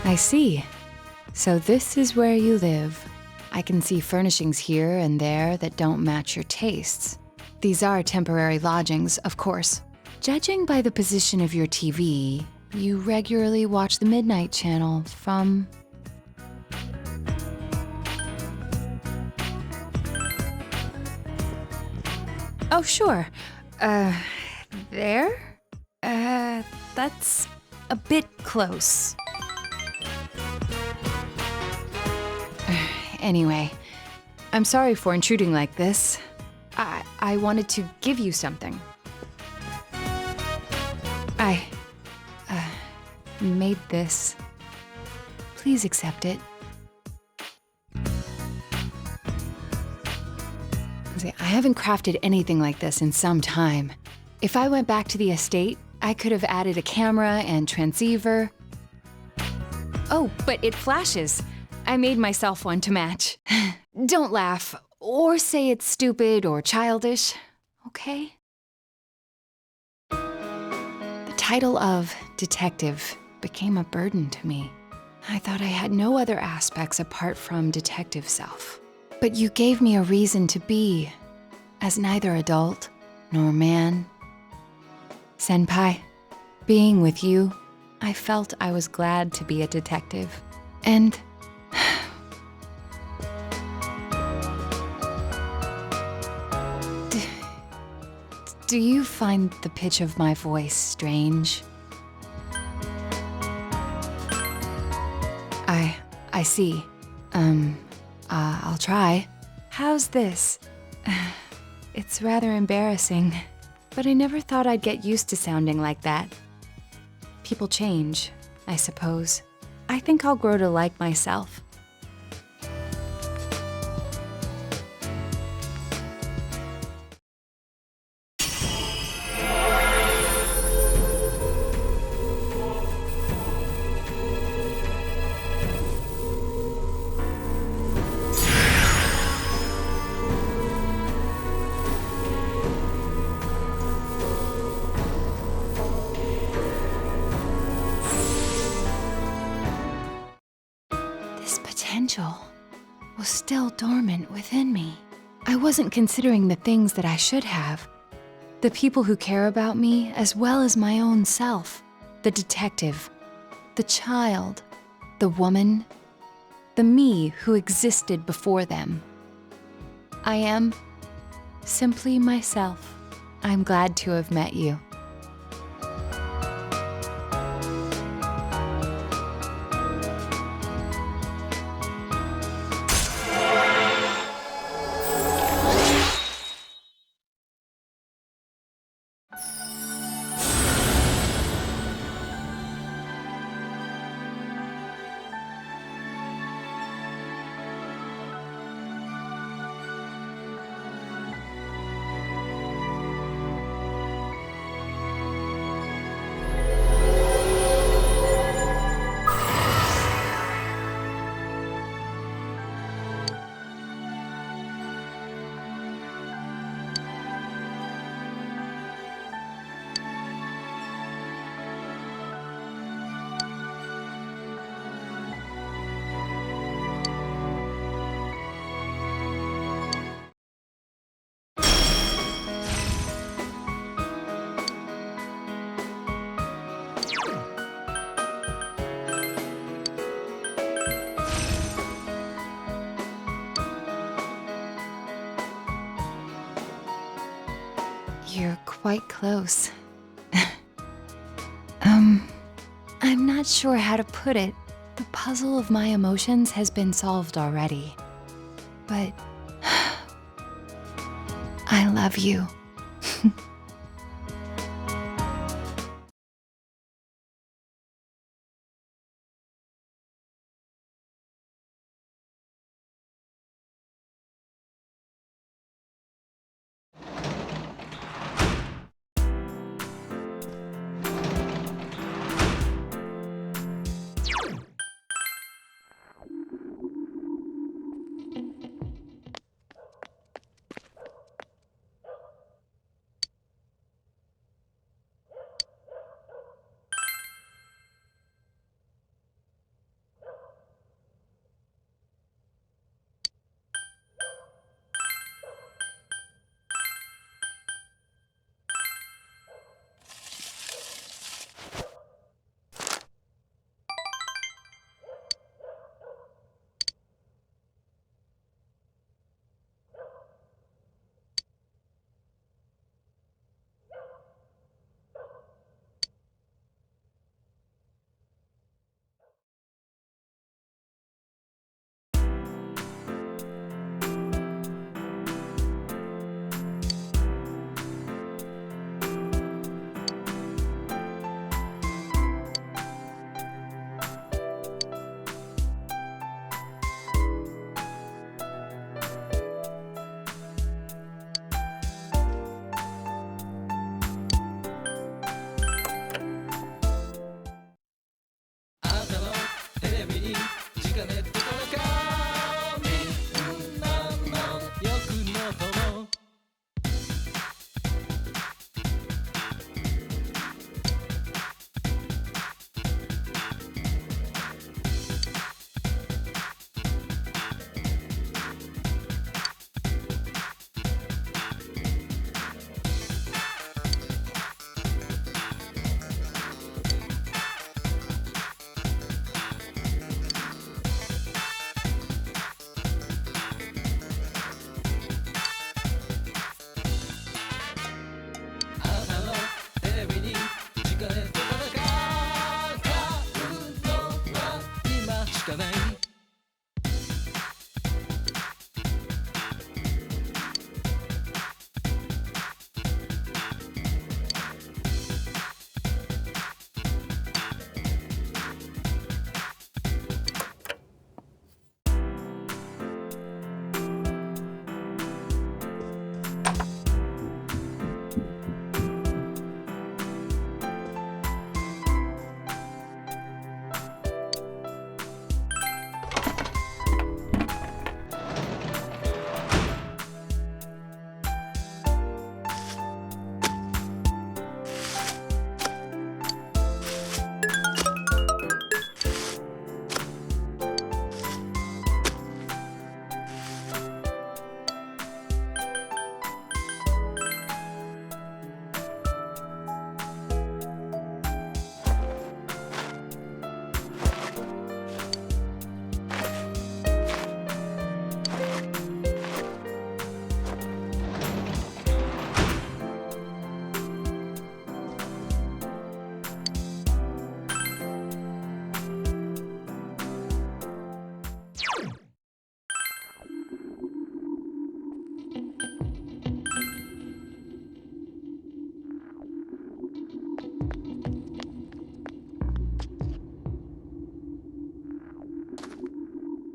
I see. So this is where you live. I can see furnishings here and there that don't match your tastes. These are temporary lodgings, of course. Judging by the position of your TV, you regularly watch the Midnight Channel from... Oh, sure. There? That's a bit close. Anyway, I'm sorry for intruding like this. I wanted to give you something. I made this. Please accept it. See, I haven't crafted anything like this in some time. If I went back to the estate, I could have added a camera and transceiver. Oh, but it flashes. I made myself one to match. Don't laugh, or say it's stupid or childish, okay? The title of detective became a burden to me. I thought I had no other aspects apart from detective self. But you gave me a reason to be, as neither adult nor man. Senpai, being with you, I felt I was glad to be a detective. And do you find the pitch of my voice strange? I see. I'll try. How's this? It's rather embarrassing, but I never thought I'd get used to sounding like that. People change, I suppose. I think I'll grow to like myself. Potential was still dormant within me. I wasn't considering the things that I should have. The people who care about me, as well as my own self. The detective, the child, the woman, the me who existed before them. I am simply myself. I'm glad to have met you. quite close. I'm not sure how to put it. The puzzle of my emotions has been solved already. But I love you.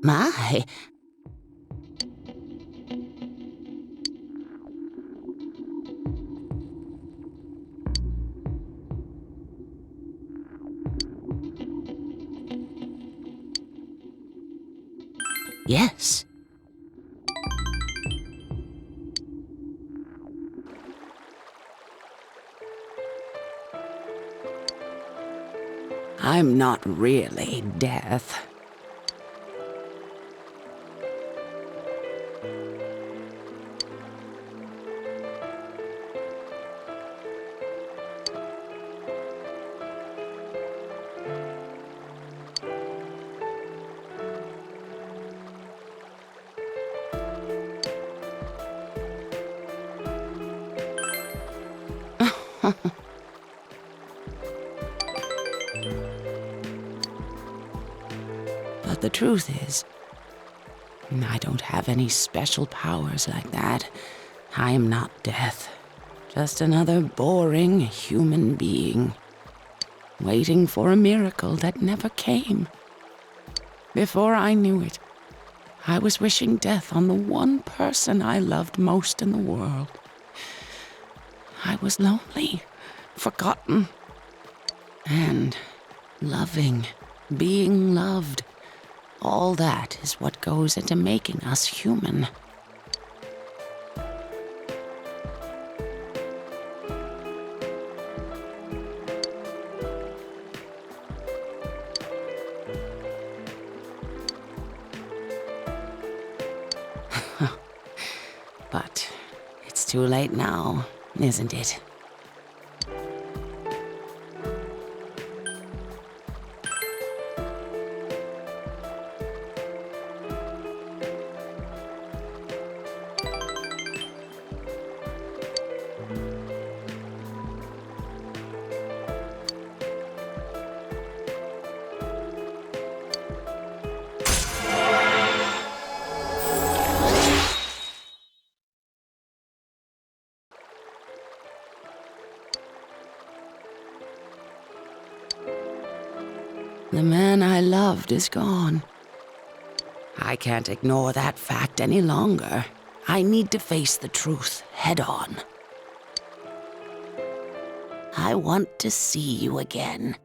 My, yes. I'm not really deaf. But the truth is, I don't have any special powers like that. I am not death. Just another boring human being, waiting for a miracle that never came. Before I knew it, I was wishing death on the one person I loved most in the world. I was lonely, forgotten, and loving, being loved. All that is what goes into making us human. But it's too late now, isn't it? The man I loved is gone. I can't ignore that fact any longer. I need to face the truth head on. I want to see you again.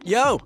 Yo!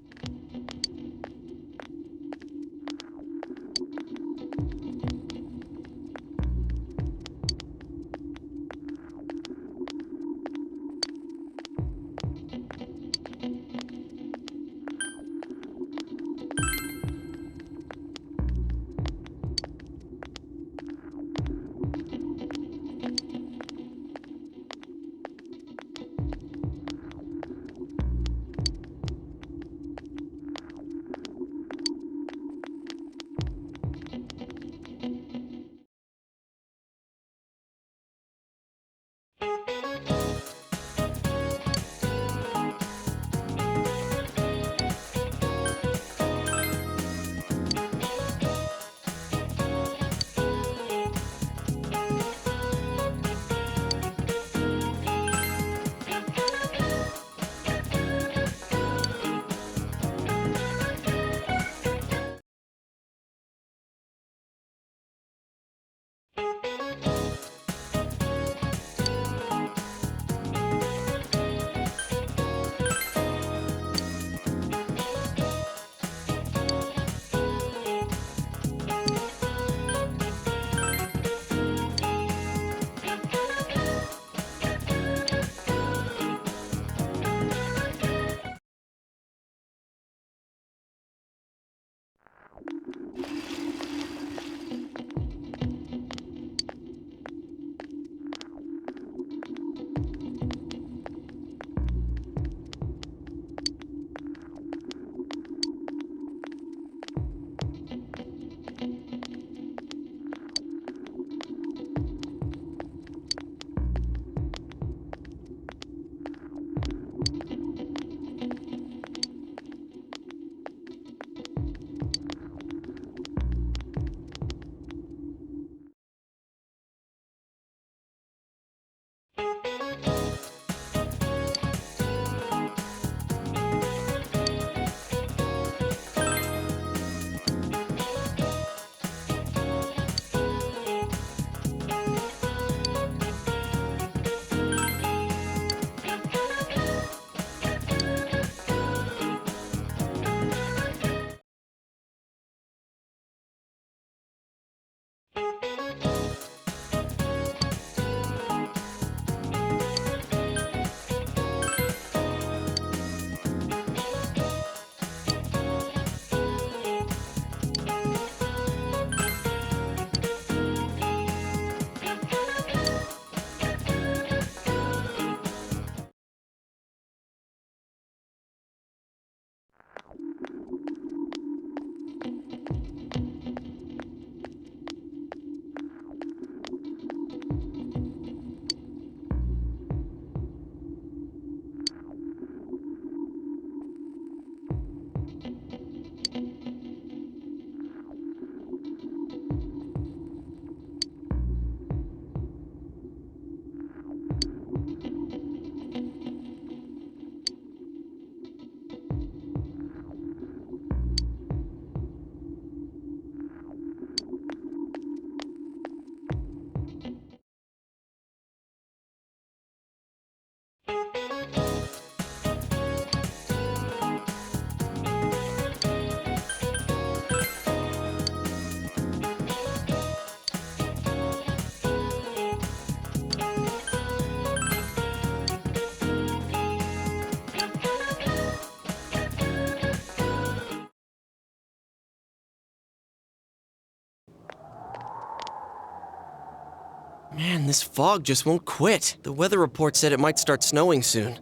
Man, this fog just won't quit. The weather report said it might start snowing soon.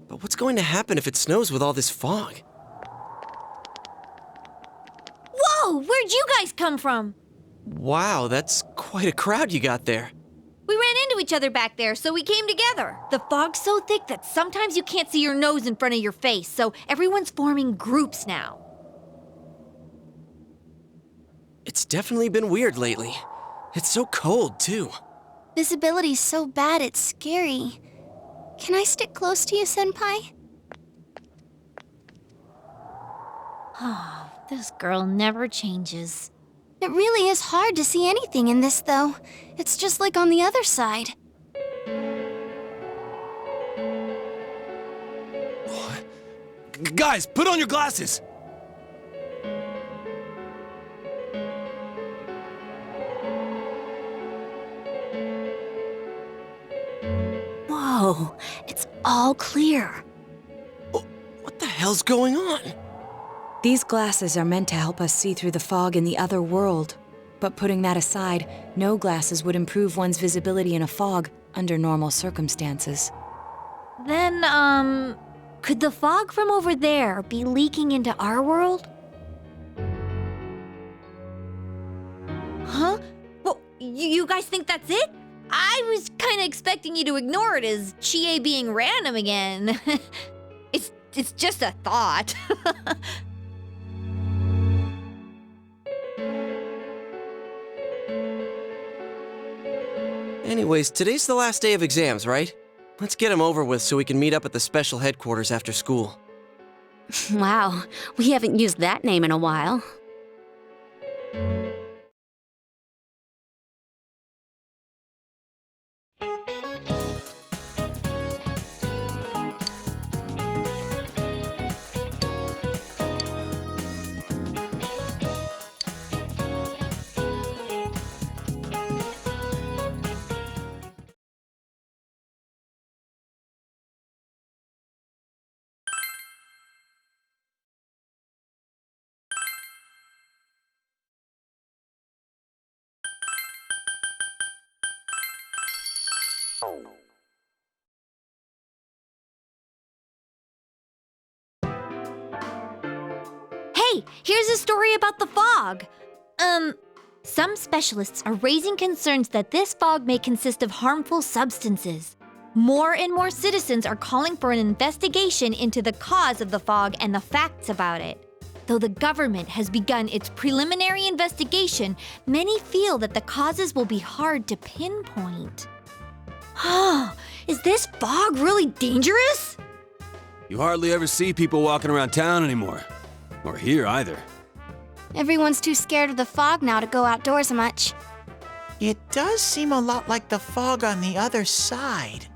But what's going to happen if it snows with all this fog? Whoa! Where'd you guys come from? Wow, that's quite a crowd you got there. We ran into each other back there, so we came together. The fog's so thick that sometimes you can't see your nose in front of your face, so everyone's forming groups now. It's definitely been weird lately. It's so cold, too. Visibility's so bad it's scary. Can I stick close to you, Senpai? Oh, this girl never changes. It really is hard to see anything in this, though. It's just like on the other side. Guys, put on your glasses! Whoa, it's all clear. Oh, what the hell's going on? These glasses are meant to help us see through the fog in the other world. But putting that aside, no glasses would improve one's visibility in a fog under normal circumstances. Then, could the fog from over there be leaking into our world? Huh? Well, you guys think that's it? I was kind of expecting you to ignore it as Chie being random again. It's just a thought. Anyways, today's the last day of exams, right? Let's get them over with so we can meet up at the special headquarters after school. Wow, we haven't used that name in a while. Hey, here's a story about the fog. Some specialists are raising concerns that this fog may consist of harmful substances. More and more citizens are calling for an investigation into the cause of the fog and the facts about it. Though the government has begun its preliminary investigation, many feel that the causes will be hard to pinpoint. Is this fog really dangerous? You hardly ever see people walking around town anymore. Or here either. Everyone's too scared of the fog now to go outdoors much. It does seem a lot like the fog on the other side.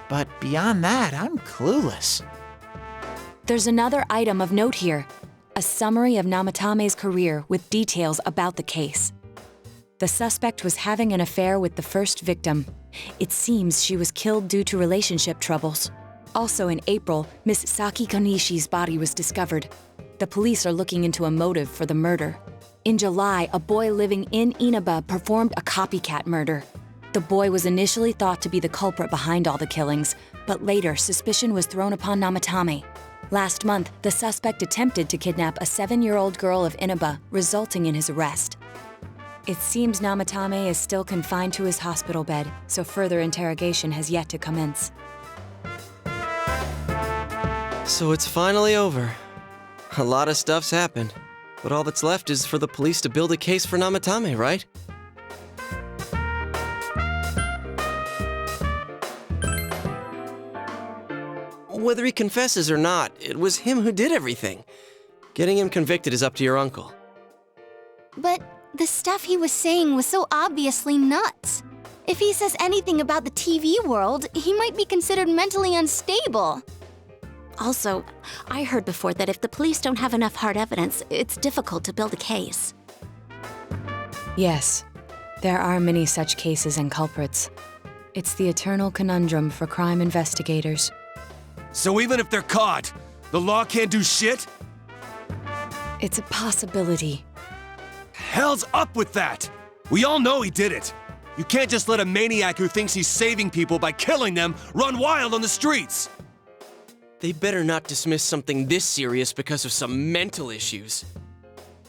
But beyond that, I'm clueless. There's another item of note here. A summary of Namatame's career with details about the case. The suspect was having an affair with the first victim. It seems she was killed due to relationship troubles. Also in April, Miss Saki Konishi's body was discovered. The police are looking into a motive for the murder. In July, a boy living in Inaba performed a copycat murder. The boy was initially thought to be the culprit behind all the killings, but later suspicion was thrown upon Namatame. Last month, the suspect attempted to kidnap a 7-year-old girl of Inaba, resulting in his arrest. It seems Namatame is still confined to his hospital bed, so further interrogation has yet to commence. So it's finally over. A lot of stuff's happened, but all that's left is for the police to build a case for Namatame, right? Whether he confesses or not, it was him who did everything. Getting him convicted is up to your uncle. But the stuff he was saying was so obviously nuts. If he says anything about the TV world, he might be considered mentally unstable. Also, I heard before that if the police don't have enough hard evidence, it's difficult to build a case. Yes, there are many such cases and culprits. It's the eternal conundrum for crime investigators. So even if they're caught, the law can't do shit? It's a possibility. Hell's up with that! We all know he did it. You can't just let a maniac who thinks he's saving people by killing them run wild on the streets! They better not dismiss something this serious because of some mental issues.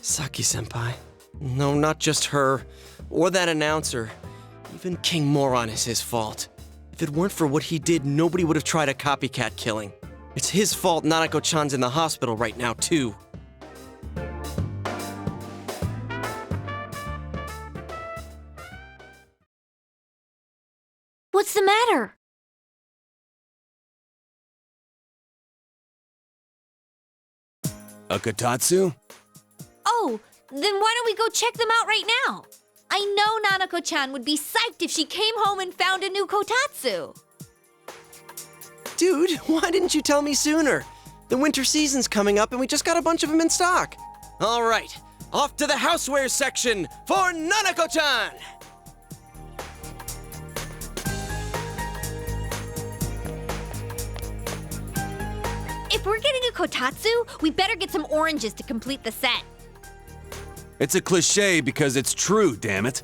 Saki-senpai. No, not just her. Or that announcer. Even King Moron is his fault. If it weren't for what he did, nobody would have tried a copycat killing. It's his fault Nanako-chan's in the hospital right now, too. What's the matter? A Kotatsu? Oh, then why don't we go check them out right now? I know Nanako-chan would be psyched if she came home and found a new kotatsu. Dude, why didn't you tell me sooner? The winter season's coming up and we just got a bunch of them in stock. All right, off to the housewares section for Nanako-chan! If we're getting a kotatsu, we better get some oranges to complete the set. It's a cliche because it's true, damn it.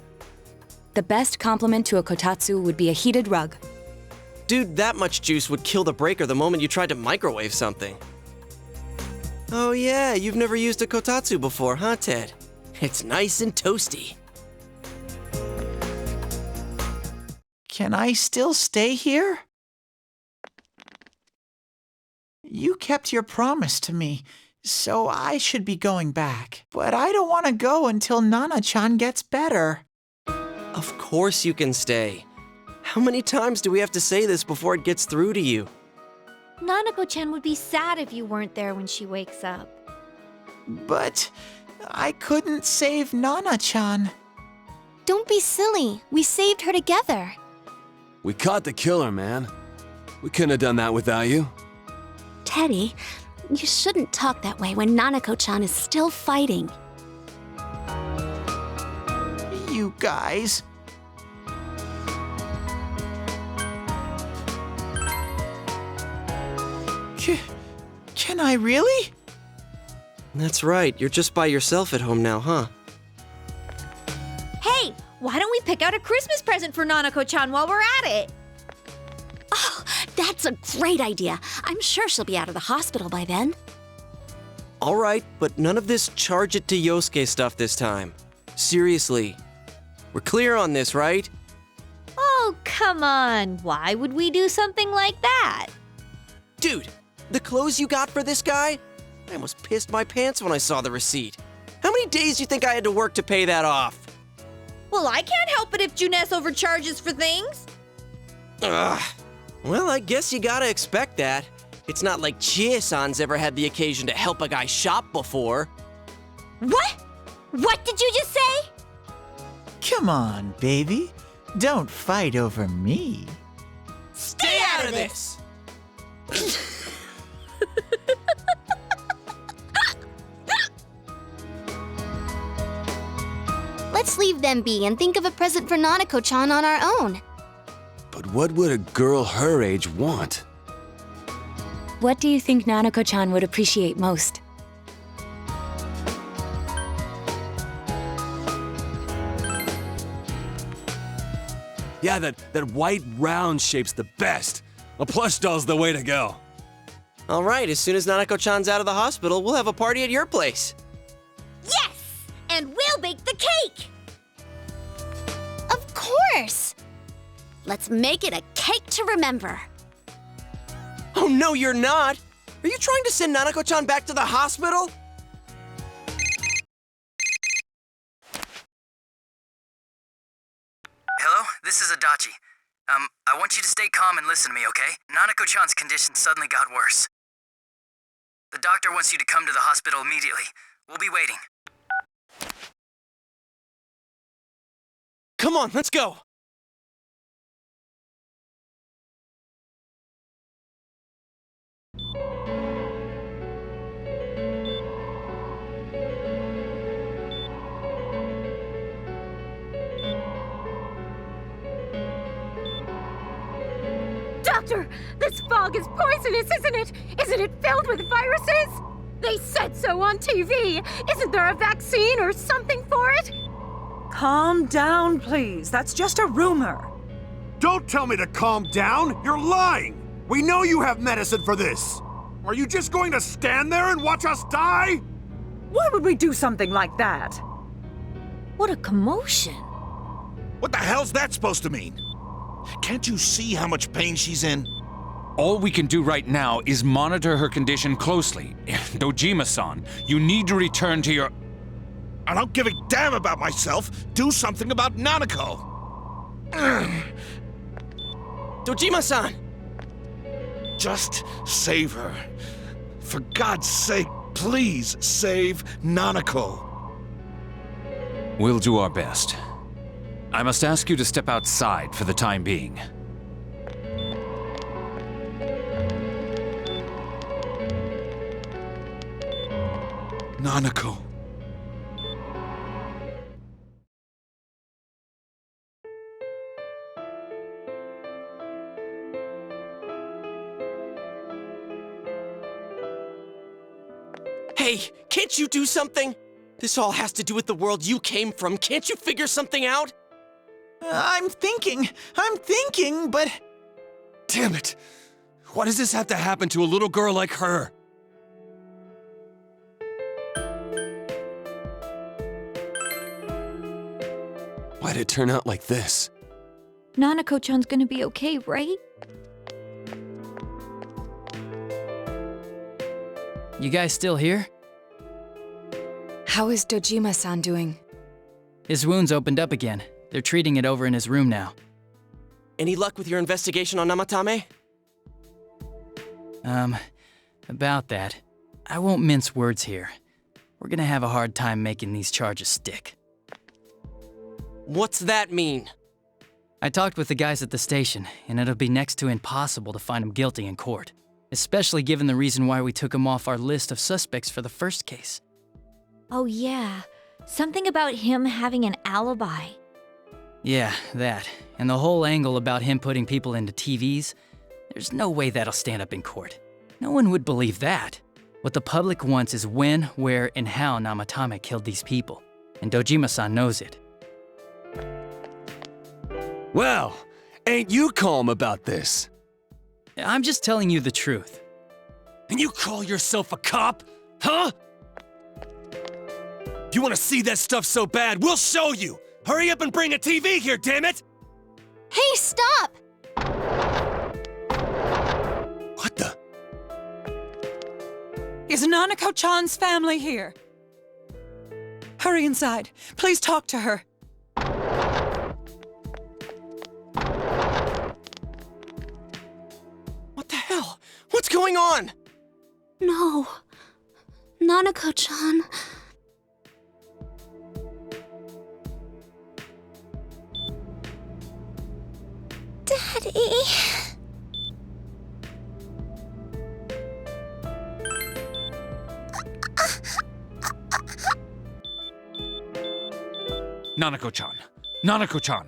The best compliment to a kotatsu would be a heated rug. Dude, that much juice would kill the breaker the moment you tried to microwave something. Oh yeah, you've never used a kotatsu before, huh, Ted? It's nice and toasty. Can I still stay here? You kept your promise to me, so I should be going back. But I don't want to go until Nana-chan gets better. Of course you can stay. How many times do we have to say this before it gets through to you? Nanako-chan would be sad if you weren't there when she wakes up. But I couldn't save Nana-chan. Don't be silly. We saved her together. We caught the killer, man. We couldn't have done that without you. Teddy, you shouldn't talk that way when Nanako-chan is still fighting. You guys. Can I really? That's right, you're just by yourself at home now, huh? Hey, why don't we pick out a Christmas present for Nanako-chan while we're at it? Oh, that's a great idea. I'm sure she'll be out of the hospital by then. All right, but none of this charge it to Yosuke stuff this time. Seriously. We're clear on this, right? Oh, come on. Why would we do something like that? Dude, the clothes you got for this guy? I almost pissed my pants when I saw the receipt. How many days do you think I had to work to pay that off? Well, I can't help it if Juness overcharges for things. Ugh. Well, I guess you gotta expect that. It's not like Chie-san's ever had the occasion to help a guy shop before. What? What did you just say? Come on, baby. Don't fight over me. Stay out of this! Let's leave them be and think of a present for Nanako-chan on our own. But what would a girl her age want? What do you think Nanako-chan would appreciate most? Yeah, that white round shape's the best. A plush doll's the way to go. All right, as soon as Nanako-chan's out of the hospital, we'll have a party at your place. Yes! And we'll bake the cake! Of course! Let's make it a cake to remember. Oh, no, you're not! Are you trying to send Nanako-chan back to the hospital? Hello, this is Adachi. I want you to stay calm and listen to me, okay? Nanako-chan's condition suddenly got worse. The doctor wants you to come to the hospital immediately. We'll be waiting. Come on, let's go! Doctor, this fog is poisonous, isn't it? Isn't it filled with viruses? They said so on TV. Isn't there a vaccine or something for it? Calm down, please. That's just a rumor. Don't tell me to calm down! You're lying! We know you have medicine for this! Are you just going to stand there and watch us die? Why would we do something like that? What a commotion. What the hell's that supposed to mean? Can't you see how much pain she's in? All we can do right now is monitor her condition closely. Dojima-san, you need to return to your... I don't give a damn about myself. Do something about Nanako. Dojima-san! Just save her. For God's sake, please save Nanako. We'll do our best. I must ask you to step outside for the time being. Nanako. Hey, can't you do something? This all has to do with the world you came from. Can't you figure something out? I'm thinking, but... Damn it! Why does this have to happen to a little girl like her? Why'd it turn out like this? Nanako-chan's gonna be okay, right? You guys still here? How is Dojima-san doing? His wounds opened up again. They're treating it over in his room now. Any luck with your investigation on Namatame? About that. I won't mince words here. We're gonna have a hard time making these charges stick. What's that mean? I talked with the guys at the station, and it'll be next to impossible to find him guilty in court. Especially given the reason why we took him off our list of suspects for the first case. Oh yeah, something about him having an alibi. Yeah, that. And the whole angle about him putting people into TVs, there's no way that'll stand up in court. No one would believe that. What the public wants is when, where, and how Namatame killed these people. And Dojima-san knows it. Well, ain't you calm about this? I'm just telling you the truth. And you call yourself a cop? Huh? You want to see that stuff so bad, we'll show you! Hurry up and bring a TV here, damn it! Hey, stop! What the? Is Nanako-chan's family here? Hurry inside. Please talk to her. What the hell? What's going on? No. Nanako-chan. Daddy... Nanako-chan. Nanako-chan.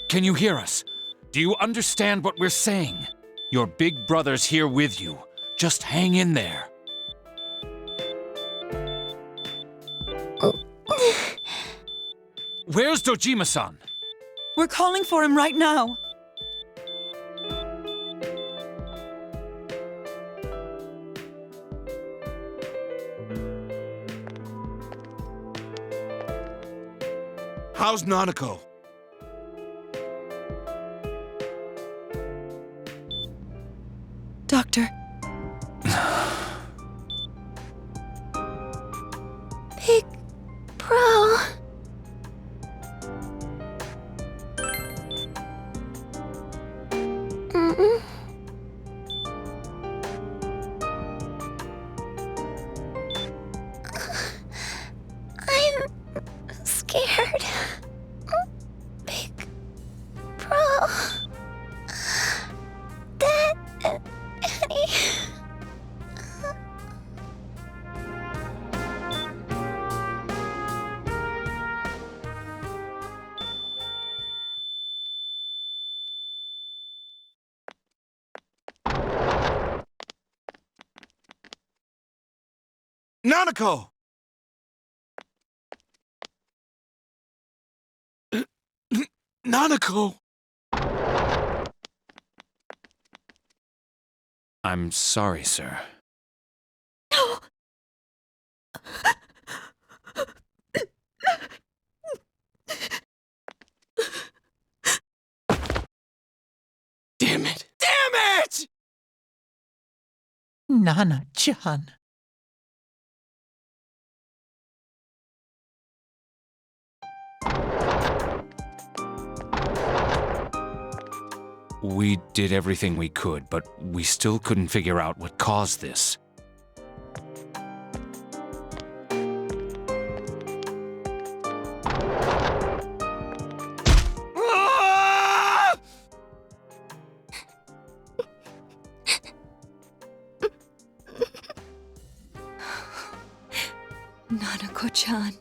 Can you hear us? Do you understand what we're saying? Your big brother's here with you. Just hang in there. Where's Dojima-san? We're calling for him right now. How's Nanako? Doctor. Big Bro... I'm scared. Big Bro... Daddy... Nanako! Nanako! I'm sorry, sir. Damn it! Damn it! Nana-chan. We did everything we could, but we still couldn't figure out what caused this. Nanako-chan.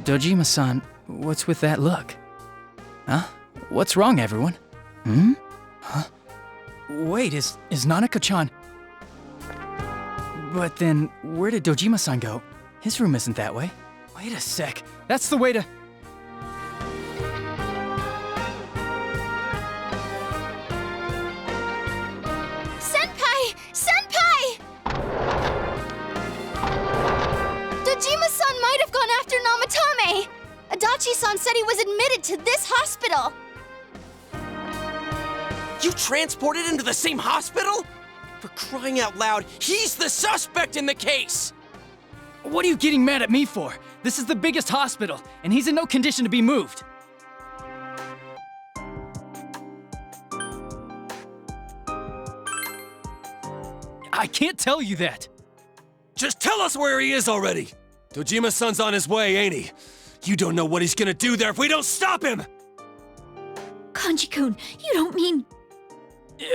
Dojima-san, what's with that look? Huh? What's wrong, everyone? Hmm? Huh? Wait, is Nanako-chan... But then, where did Dojima-san go? His room isn't that way. Wait a sec. That's the way to... Senpai! Senpai! Dojima-san might have gone after Namatame! Adachi-san said he was admitted to this hospital! You transported him to the same hospital? For crying out loud, he's the suspect in the case! What are you getting mad at me for? This is the biggest hospital, and he's in no condition to be moved. I can't tell you that. Just tell us where he is already! Dojima-san's on his way, ain't he? You don't know what he's gonna do there if we don't stop him! Kanji-kun, you don't mean...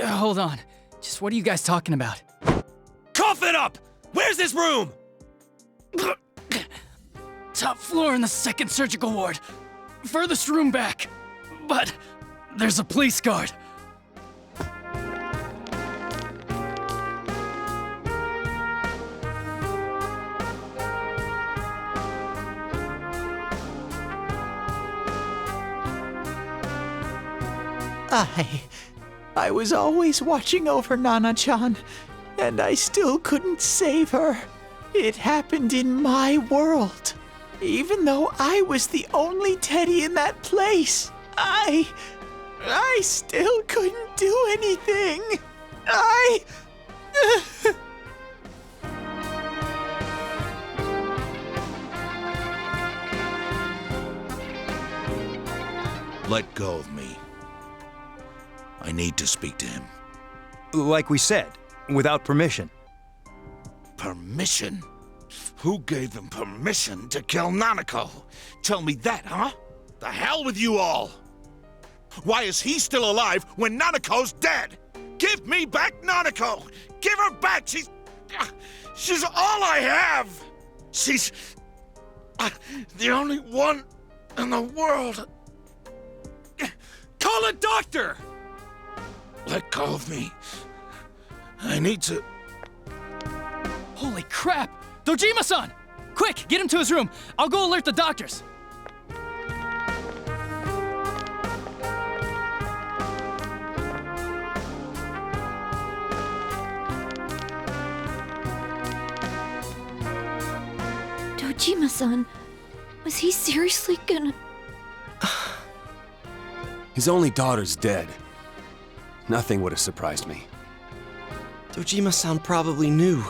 Hold on. Just what are you guys talking about? Cough it up! Where's his room? Top floor in the second surgical ward. Furthest room back. But there's a police guard. I was always watching over Nana-chan, and I still couldn't save her. It happened in my world. Even though I was the only teddy in that place, I still couldn't do anything. Let go of me. I need to speak to him. Like we said, without permission. Permission? Who gave him permission to kill Nanako? Tell me that, huh? The hell with you all! Why is he still alive when Nanako's dead? Give me back Nanako! Give her back! She's all I have! She's the only one in the world. Call a doctor! Let go of me. I need to... Holy crap! Dojima-san! Quick, get him to his room. I'll go alert the doctors. Dojima-san, was he seriously gonna... His only daughter's dead. Nothing would have surprised me. Dojima-san probably knew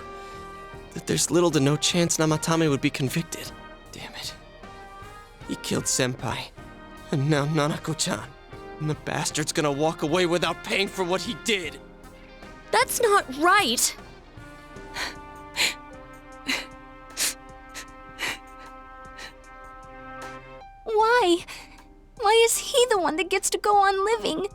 that there's little to no chance Namatame would be convicted. Damn it. He killed Senpai, and now Nanako-chan. And the bastard's gonna walk away without paying for what he did. That's not right! Why? Why is he the one that gets to go on living?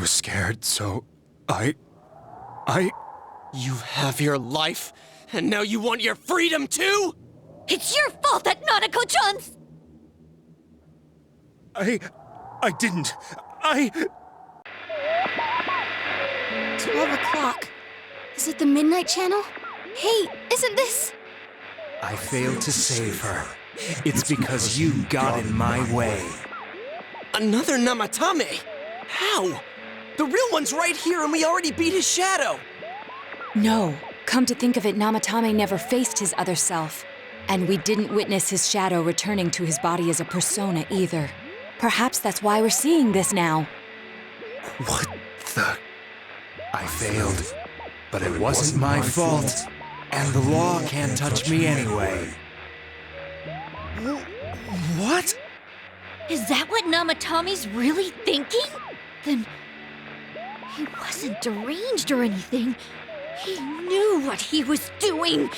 was scared, so I... You have your life, and now you want your freedom too? It's your fault that Nanako-chan's... I didn't. 12 o'clock. Is it the Midnight Channel? Hey, isn't this... I failed to save her. It's because you got in my way. Another Namatame? How? The real one's right here and we already beat his shadow. No. Come to think of it, Namatame never faced his other self. And we didn't witness his shadow returning to his body as a persona either. Perhaps that's why we're seeing this now. What the... I failed, but it wasn't my fault. And the law can't touch me anyway. What? Is that what Namatame's really thinking? Then... he wasn't deranged or anything. He knew what he was doing.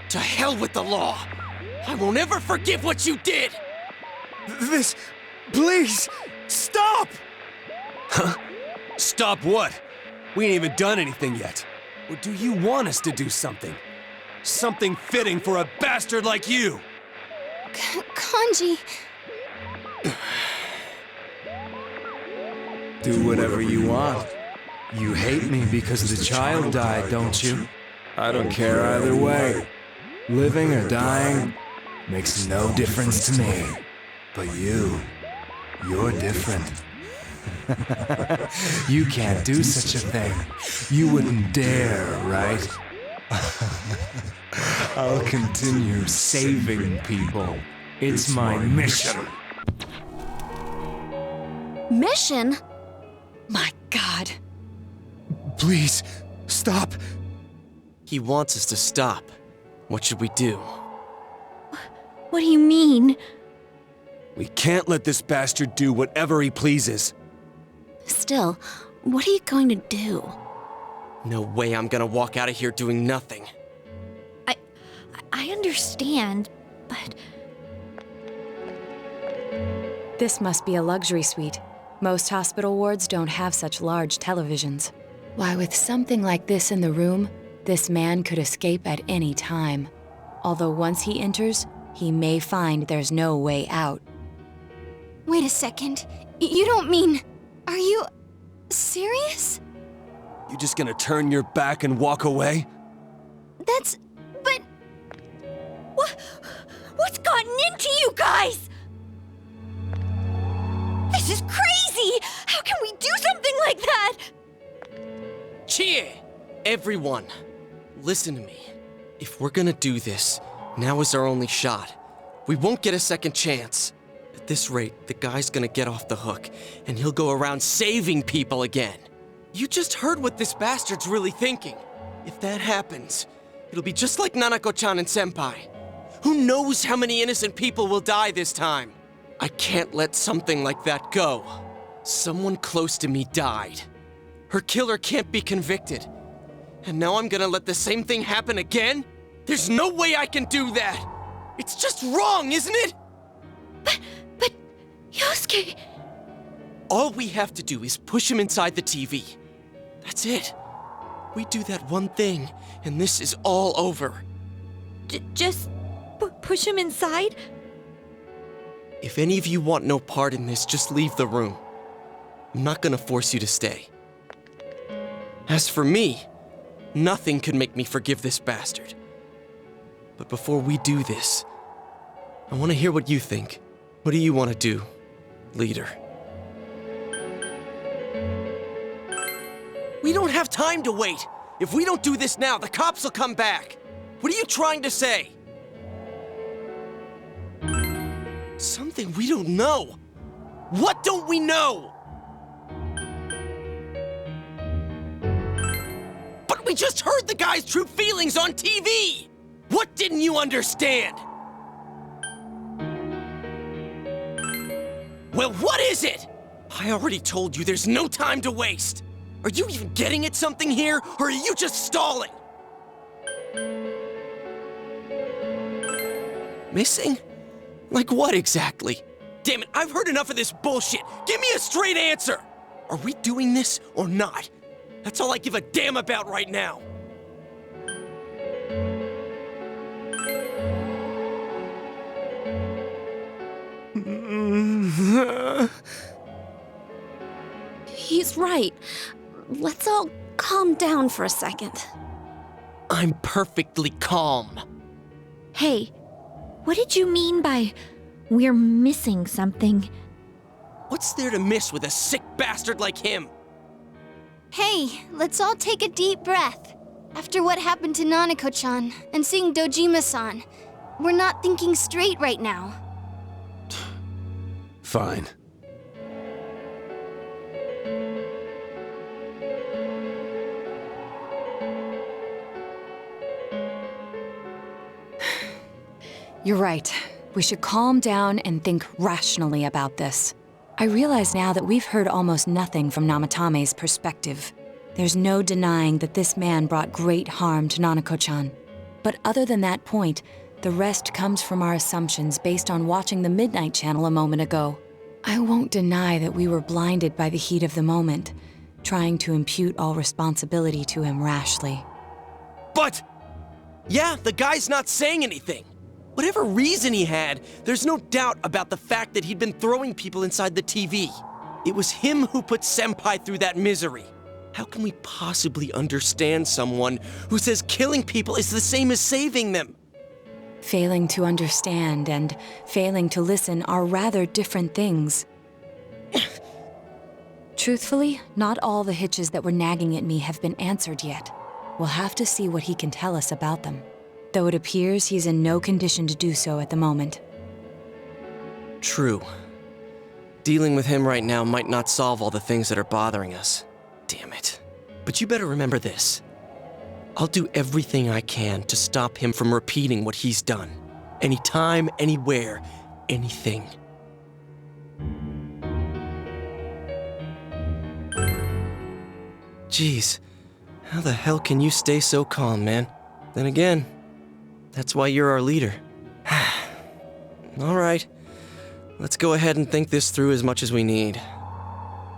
To hell with the law! I won't ever forgive what you did! This... please! Stop! Huh? Stop what? We ain't even done anything yet. Or do you want us to do something? Something fitting for a bastard like you! Kanji... Do whatever you want. You hate me because the child died, don't you? I don't care either way. Living or dying makes no difference to me. But you're different. You can't do such a thing. You wouldn't dare, right? I'll continue saving people. It's my mission. Mission? My God. Please, stop. He wants us to stop. What should we do? What do you mean? We can't let this bastard do whatever he pleases. Still, what are you going to do? No way I'm gonna walk out of here doing nothing. I understand, but... This must be a luxury suite. Most hospital wards don't have such large televisions. Why, with something like this in the room, this man could escape at any time. Although once he enters, he may find there's no way out. Wait a second. You don't mean... Are you... serious? You just gonna turn your back and walk away? That's... but... What's gotten into you guys? This is crazy! How can we do something like that? Chie! Everyone, listen to me. If we're gonna do this, now is our only shot. We won't get a second chance. At this rate, the guy's gonna get off the hook, and he'll go around saving people again. You just heard what this bastard's really thinking. If that happens, it'll be just like Nanako-chan and Senpai. Who knows how many innocent people will die this time? I can't let something like that go. Someone close to me died. Her killer can't be convicted. And now I'm gonna let the same thing happen again? There's no way I can do that! It's just wrong, isn't it? But... Yosuke... All we have to do is push him inside the TV. That's it. We do that one thing, and this is all over. Just... push him inside? If any of you want no part in this, just leave the room. I'm not gonna force you to stay. As for me, nothing could make me forgive this bastard. But before we do this, I want to hear what you think. What do you want to do, leader? We don't have time to wait. If we don't do this now, the cops will come back. What are you trying to say? Something we don't know. What don't we know? But we just heard the guy's true feelings on TV! What didn't you understand? Well, what is it? I already told you there's no time to waste. Are you even getting at something here, or are you just stalling? Missing? Like what exactly? Damn it, I've heard enough of this bullshit. Give me a straight answer! Are we doing this or not? That's all I give a damn about right now. He's right. Let's all calm down for a second. I'm perfectly calm. Hey, what did you mean by we're missing something? What's there to miss with a sick bastard like him? Hey, let's all take a deep breath. After what happened to Nanako-chan and seeing Dojima-san, we're not thinking straight right now. Fine. You're right. We should calm down and think rationally about this. I realize now that we've heard almost nothing from Namatame's perspective. There's no denying that this man brought great harm to Nanako-chan. But other than that point, the rest comes from our assumptions based on watching the Midnight Channel a moment ago. I won't deny that we were blinded by the heat of the moment, trying to impute all responsibility to him rashly. But, yeah, the guy's not saying anything. Whatever reason he had, there's no doubt about the fact that he'd been throwing people inside the TV. It was him who put Senpai through that misery. How can we possibly understand someone who says killing people is the same as saving them? Failing to understand and failing to listen are rather different things. Truthfully, not all the hitches that were nagging at me have been answered yet. We'll have to see what he can tell us about them, though it appears he's in no condition to do so at the moment. True. Dealing with him right now might not solve all the things that are bothering us. Damn it. But you better remember this. I'll do everything I can to stop him from repeating what he's done. Anytime, anywhere, anything. Jeez, how the hell can you stay so calm, man? Then again, that's why you're our leader. All right, let's go ahead and think this through as much as we need.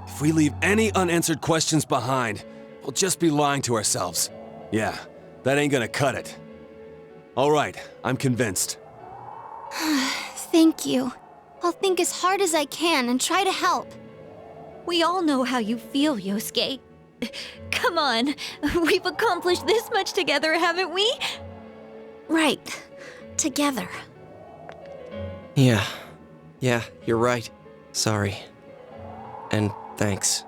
If we leave any unanswered questions behind, we'll just be lying to ourselves. Yeah, that ain't gonna cut it. All right, I'm convinced. Thank you. I'll think as hard as I can and try to help. We all know how you feel, Yosuke. Come on, we've accomplished this much together, haven't we? Right. Together. Yeah, you're right. Sorry. And thanks.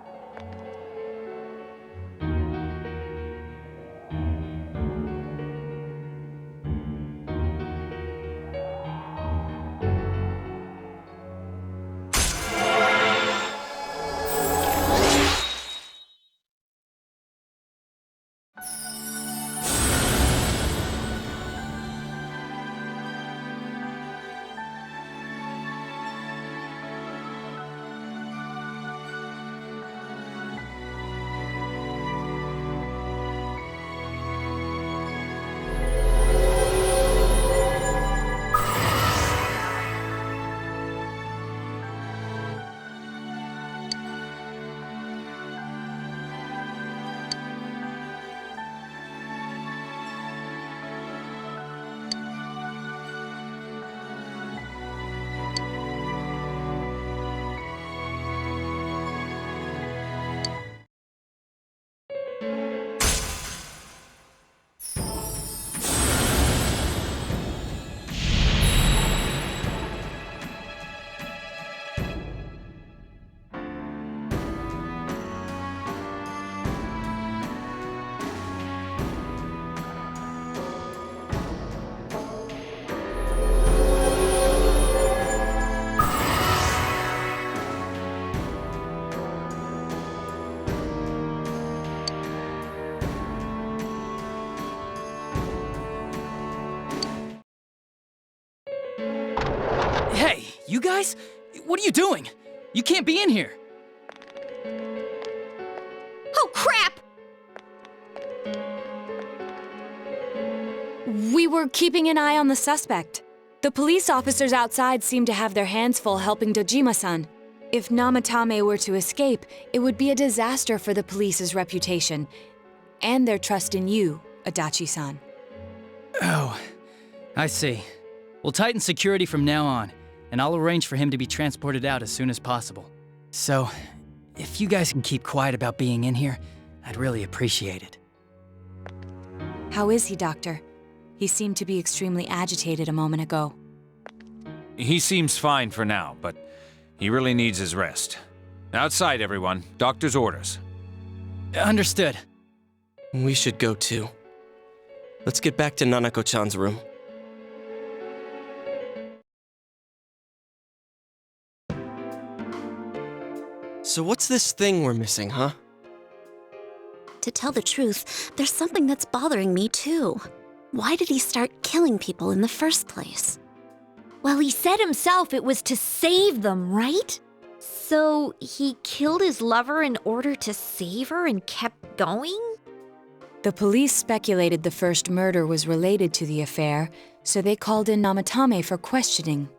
Hey, you guys? What are you doing? You can't be in here. Oh, crap! We were keeping an eye on the suspect. The police officers outside seem to have their hands full helping Dojima-san. If Namatame were to escape, it would be a disaster for the police's reputation and their trust in you, Adachi-san. Oh, I see. We'll tighten security from now on, and I'll arrange for him to be transported out as soon as possible. So, if you guys can keep quiet about being in here, I'd really appreciate it. How is he, Doctor? He seemed to be extremely agitated a moment ago. He seems fine for now, but he really needs his rest. Outside, everyone. Doctor's orders. Understood. We should go too. Let's get back to Nanako-chan's room. So what's this thing we're missing, huh? To tell the truth, there's something that's bothering me too. Why did he start killing people in the first place? Well, he said himself it was to save them, right? So he killed his lover in order to save her and kept going? The police speculated the first murder was related to the affair, so they called in Namatame for questioning.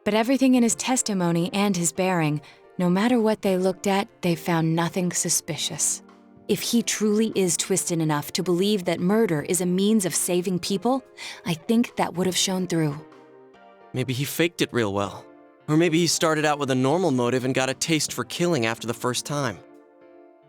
But everything in his testimony and his bearing, no matter what they looked at, they found nothing suspicious. If he truly is twisted enough to believe that murder is a means of saving people, I think that would have shown through. Maybe he faked it real well. Or maybe he started out with a normal motive and got a taste for killing after the first time.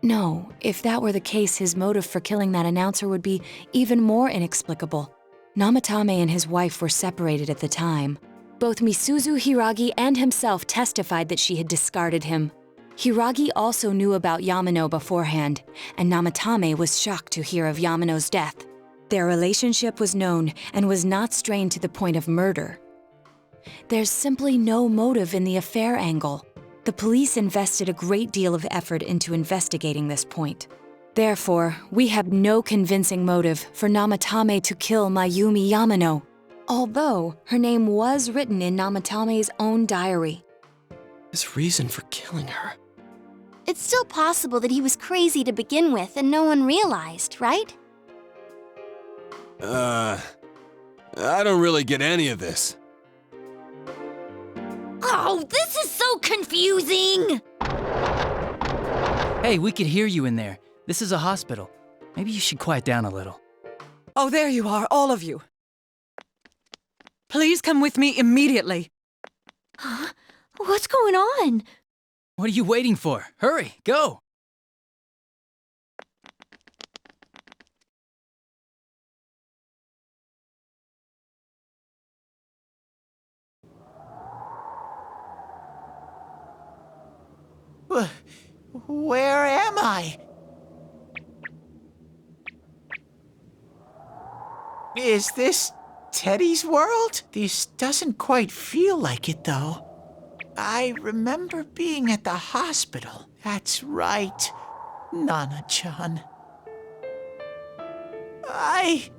No, if that were the case, his motive for killing that announcer would be even more inexplicable. Namatame and his wife were separated at the time. Both Misuzu Hiragi and himself testified that she had discarded him. Hiragi also knew about Yamano beforehand, and Namatame was shocked to hear of Yamano's death. Their relationship was known and was not strained to the point of murder. There's simply no motive in the affair angle. The police invested a great deal of effort into investigating this point. Therefore, we have no convincing motive for Namatame to kill Mayumi Yamano, although her name was written in Namatame's own diary. His reason for killing her. It's still possible that he was crazy to begin with and no one realized, right? I don't really get any of this. Oh, this is so confusing! Hey, we could hear you in there. This is a hospital. Maybe you should quiet down a little. Oh, there you are, all of you. Please come with me immediately. Huh? What's going on? What are you waiting for? Hurry, go! Where am I? Is this Teddy's world? This doesn't quite feel like it, though. I remember being at the hospital. That's right, Nana-chan. I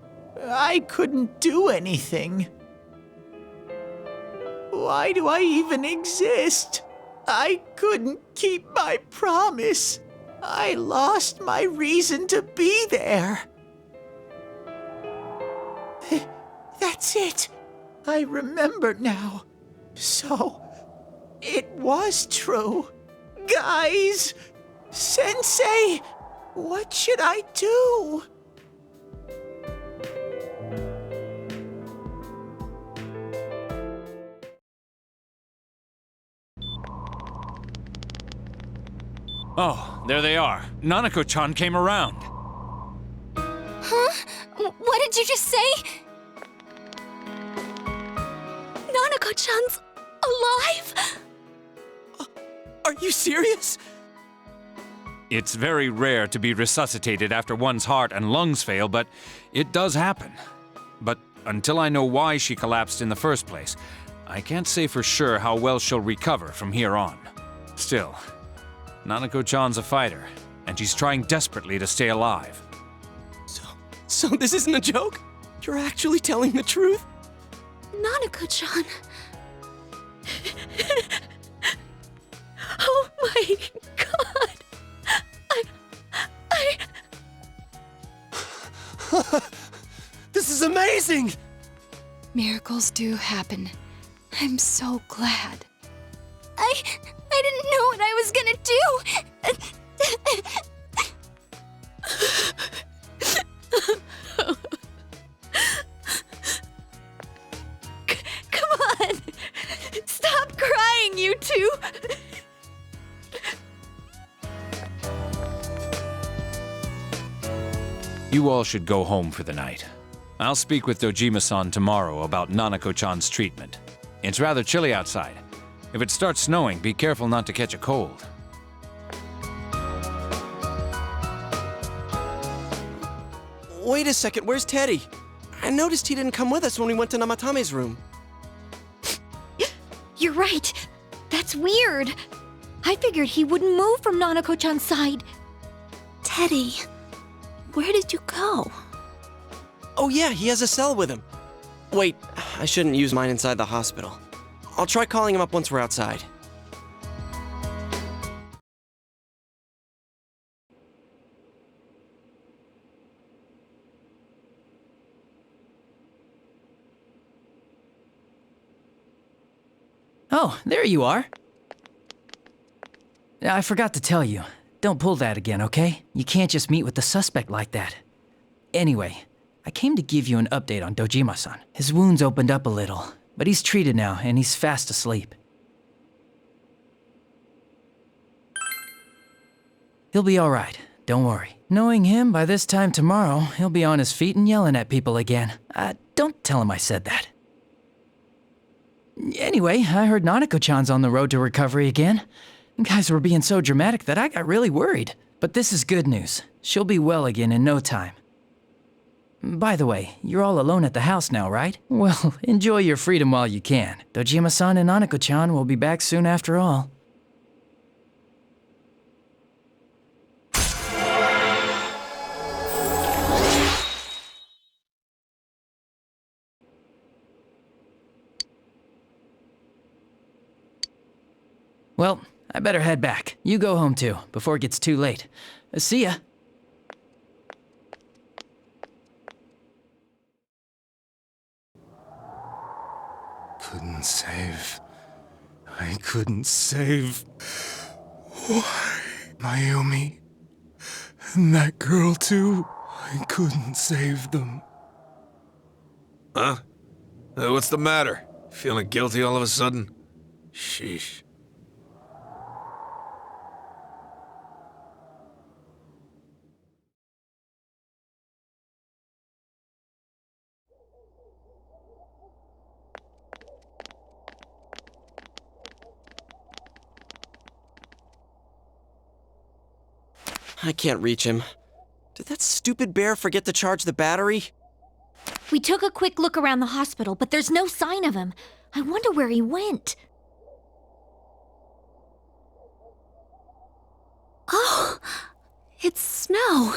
couldn't do anything. Why do I even exist? I couldn't keep my promise. I lost my reason to be there. That's it. I remember now. So, it was true. Guys! Sensei! What should I do? Oh, there they are. Nanako-chan came around. Huh? What did you just say? Nanako-chan's alive? Are you serious? It's very rare to be resuscitated after one's heart and lungs fail, but it does happen. But until I know why she collapsed in the first place, I can't say for sure how well she'll recover from here on. Still, Nanako-chan's a fighter, and she's trying desperately to stay alive. So this isn't a joke? You're actually telling the truth? Nanako-chan. Oh my god. This is amazing! Miracles do happen. I'm so glad. I didn't know what I was gonna do. Come on! Stop crying, you two! You all should go home for the night. I'll speak with Dojima-san tomorrow about Nanako-chan's treatment. It's rather chilly outside. If it starts snowing, be careful not to catch a cold. Wait a second, where's Teddy? I noticed he didn't come with us when we went to Namatame's room. You're right. That's weird. I figured he wouldn't move from Nanako-chan's side. Teddy, where did you go? Oh yeah, he has a cell with him. Wait, I shouldn't use mine inside the hospital. I'll try calling him up once we're outside. Oh, there you are. I forgot to tell you. Don't pull that again, okay? You can't just meet with the suspect like that. Anyway, I came to give you an update on Dojima-san. His wounds opened up a little, but he's treated now and he's fast asleep. He'll be alright, don't worry. Knowing him, by this time tomorrow, he'll be on his feet and yelling at people again. Don't tell him I said that. Anyway, I heard Nanako-chan's on the road to recovery again. You guys were being so dramatic that I got really worried. But this is good news. She'll be well again in no time. By the way, you're all alone at the house now, right? Well, enjoy your freedom while you can. Dojima-san and Nanako-chan will be back soon after all. Well, I better head back. You go home too, before it gets too late. See ya. Couldn't save. I couldn't save. Why? Mayumi. And that girl too. I couldn't save them. Huh? What's the matter? Feeling guilty all of a sudden? Sheesh. I can't reach him. Did that stupid bear forget to charge the battery? We took a quick look around the hospital, but there's no sign of him. I wonder where he went. Oh, it's snow.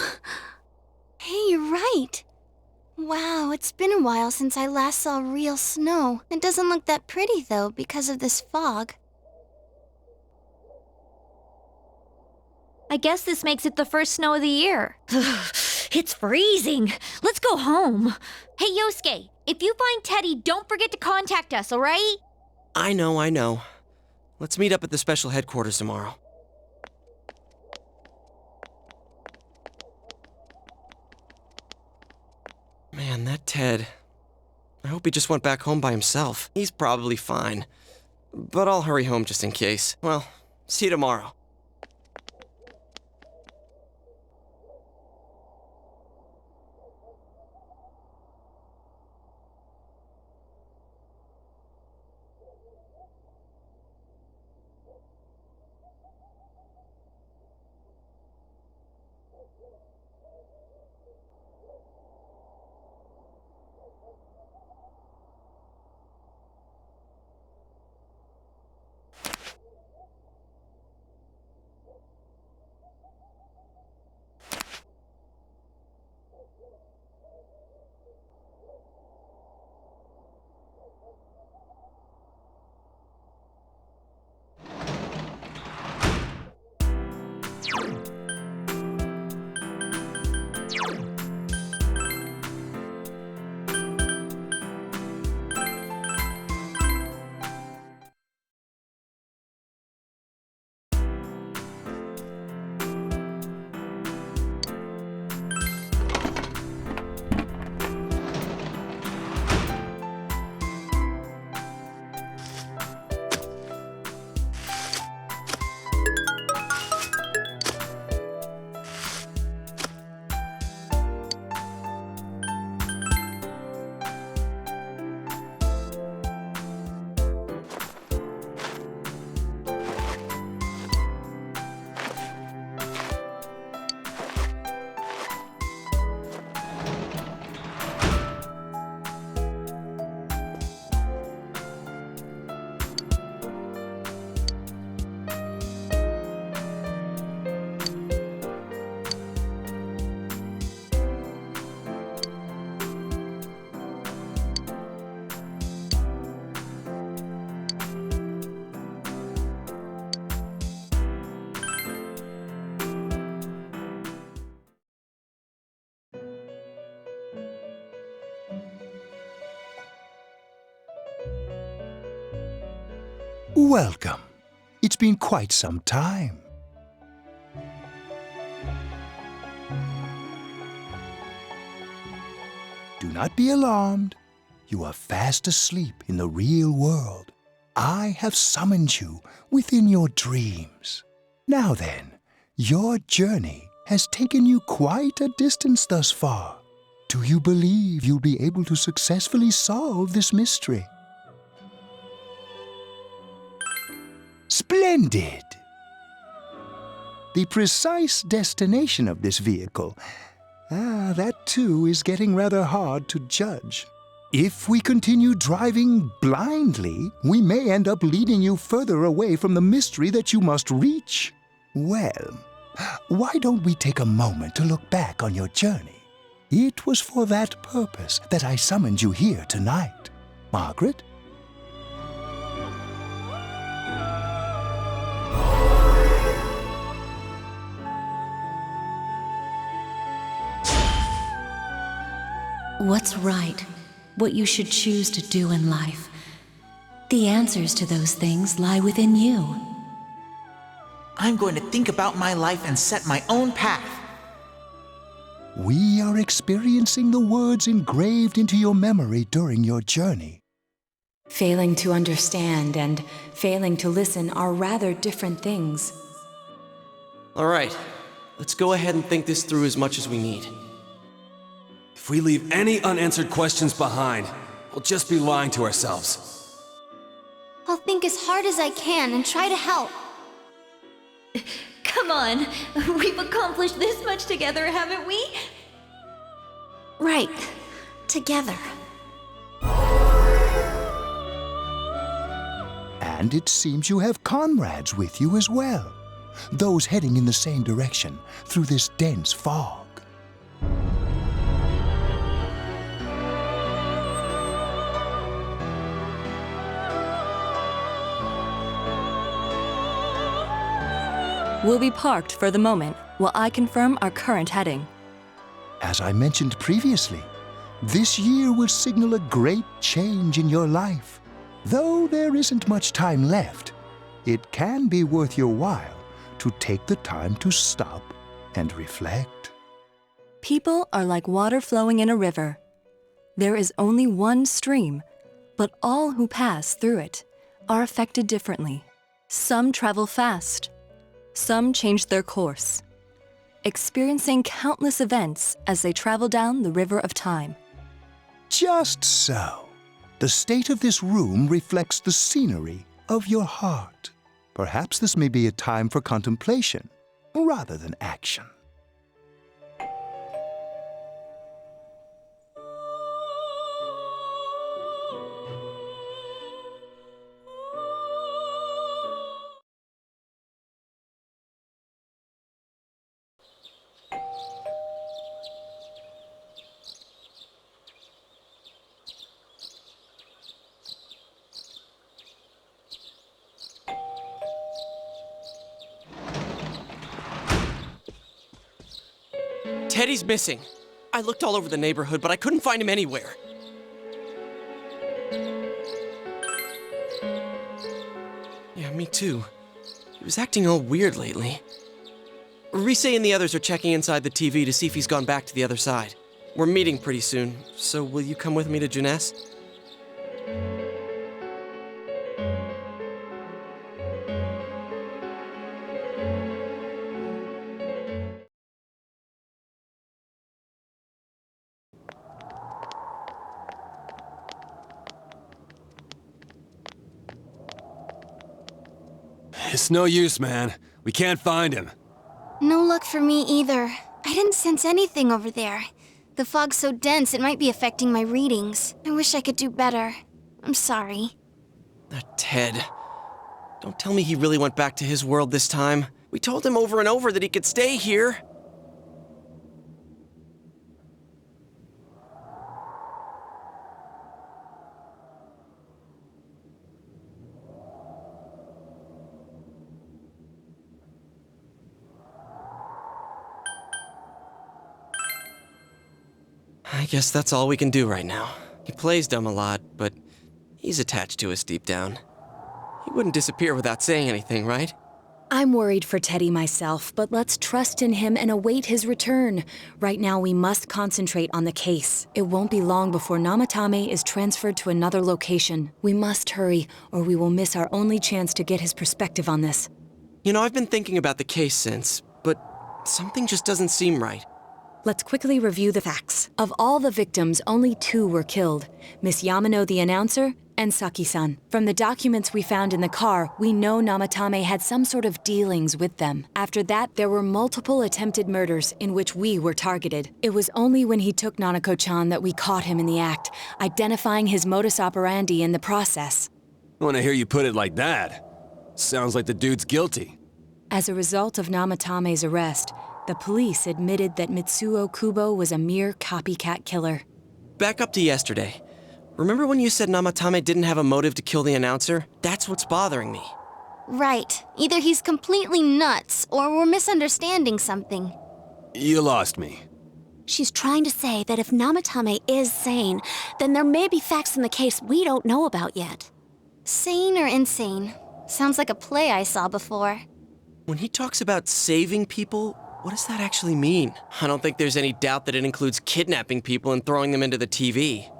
Hey, you're right. Wow, it's been a while since I last saw real snow. It doesn't look that pretty, though, because of this fog. I guess this makes it the first snow of the year. It's freezing. Let's go home. Hey, Yosuke, if you find Teddy, don't forget to contact us, all right? I know. Let's meet up at the special headquarters tomorrow. Man, that Ted. I hope he just went back home by himself. He's probably fine. But I'll hurry home just in case. Well, see you tomorrow. Welcome. It's been quite some time. Do not be alarmed. You are fast asleep in the real world. I have summoned you within your dreams. Now then, your journey has taken you quite a distance thus far. Do you believe you'll be able to successfully solve this mystery? Splendid! The precise destination of this vehicle, that too is getting rather hard to judge. If we continue driving blindly, we may end up leading you further away from the mystery that you must reach. Well, why don't we take a moment to look back on your journey? It was for that purpose that I summoned you here tonight. Margaret? What's right? What you should choose to do in life? The answers to those things lie within you. I'm going to think about my life and set my own path. We are experiencing the words engraved into your memory during your journey. Failing to understand and failing to listen are rather different things. All right, let's go ahead and think this through as much as we need. If we leave any unanswered questions behind, we'll just be lying to ourselves. I'll think as hard as I can and try to help. Come on, we've accomplished this much together, haven't we? Right. Together. And it seems you have comrades with you as well. Those heading in the same direction through this dense fog. We'll be parked for the moment while I confirm our current heading. As I mentioned previously, this year will signal a great change in your life. Though there isn't much time left, it can be worth your while to take the time to stop and reflect. People are like water flowing in a river. There is only one stream, but all who pass through it are affected differently. Some travel fast. Some change their course, experiencing countless events as they travel down the river of time. Just so. The state of this room reflects the scenery of your heart. Perhaps this may be a time for contemplation rather than action. Teddy's missing. I looked all over the neighborhood, but I couldn't find him anywhere. Yeah, me too. He was acting all weird lately. Rise and the others are checking inside the TV to see if he's gone back to the other side. We're meeting pretty soon, so will you come with me to Jeunesse? It's no use, man. We can't find him. No luck for me either. I didn't sense anything over there. The fog's so dense it might be affecting my readings. I wish I could do better. I'm sorry. That Ted. Don't tell me he really went back to his world this time. We told him over and over that he could stay here. I guess that's all we can do right now. He plays dumb a lot, but he's attached to us deep down. He wouldn't disappear without saying anything, right? I'm worried for Teddy myself, but let's trust in him and await his return. Right now, we must concentrate on the case. It won't be long before Namatame is transferred to another location. We must hurry, or we will miss our only chance to get his perspective on this. You know, I've been thinking about the case since, but something just doesn't seem right. Let's quickly review the facts. Of all the victims, only 2 were killed. Miss Yamano, the announcer, and Saki-san. From the documents we found in the car, we know Namatame had some sort of dealings with them. After that, there were multiple attempted murders in which we were targeted. It was only when he took Nanako-chan that we caught him in the act, identifying his modus operandi in the process. When I hear you put it like that, sounds like the dude's guilty. As a result of Namatame's arrest, the police admitted that Mitsuo Kubo was a mere copycat killer. Back up to yesterday. Remember when you said Namatame didn't have a motive to kill the announcer? That's what's bothering me. Right. Either he's completely nuts, or we're misunderstanding something. You lost me. She's trying to say that if Namatame is sane, then there may be facts in the case we don't know about yet. Sane or insane? Sounds like a play I saw before. When he talks about saving people, what does that actually mean? I don't think there's any doubt that it includes kidnapping people and throwing them into the TV.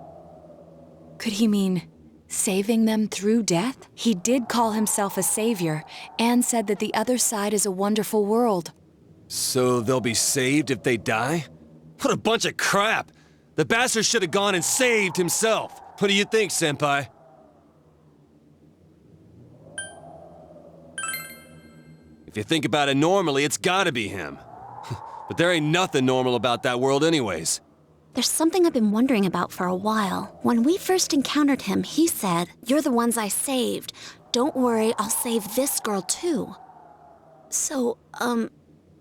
Could he mean saving them through death? He did call himself a savior and said that the other side is a wonderful world. So they'll be saved if they die? What a bunch of crap! The bastard should have gone and saved himself. What do you think, Senpai? If you think about it normally, it's gotta be him. But there ain't nothing normal about that world anyways. There's something I've been wondering about for a while. When we first encountered him, he said, "You're the ones I saved. Don't worry, I'll save this girl too." So,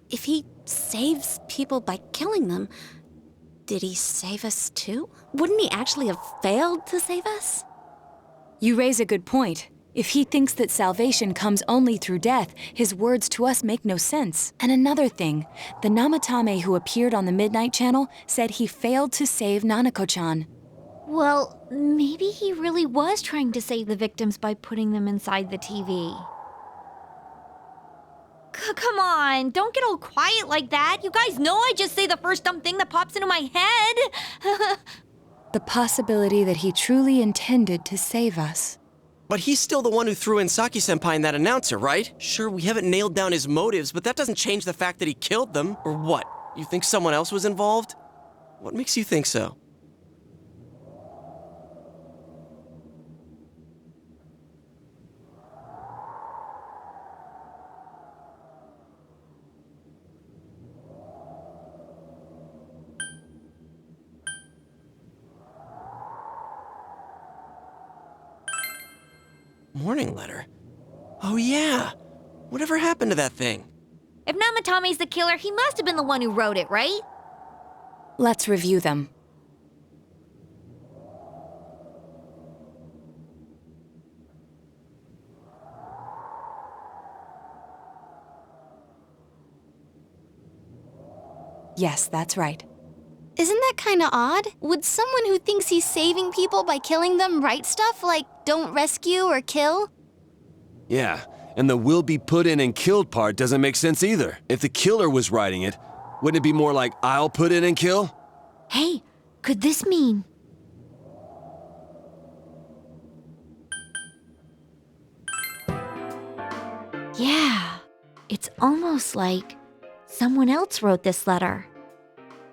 if he saves people by killing them, did he save us too? Wouldn't he actually have failed to save us? You raise a good point. If he thinks that salvation comes only through death, his words to us make no sense. And another thing, the Namatame who appeared on the Midnight Channel said he failed to save Nanako-chan. Well, maybe he really was trying to save the victims by putting them inside the TV. Come on, don't get all quiet like that. You guys know I just say the first dumb thing that pops into my head. The possibility that he truly intended to save us. But he's still the one who threw in Saki-senpai and that announcer, right? Sure, we haven't nailed down his motives, but that doesn't change the fact that he killed them. Or what? You think someone else was involved? What makes you think so? Morning letter? Oh yeah! Whatever happened to that thing? If Namatame's the killer, he must have been the one who wrote it, right? Let's review them. Yes, that's right. Isn't that kinda odd? Would someone who thinks he's saving people by killing them write stuff like, don't rescue or kill? Yeah, and the will be put in and killed part doesn't make sense either. If the killer was writing it, wouldn't it be more like, I'll put in and kill? Hey, could this mean... Yeah, it's almost like someone else wrote this letter.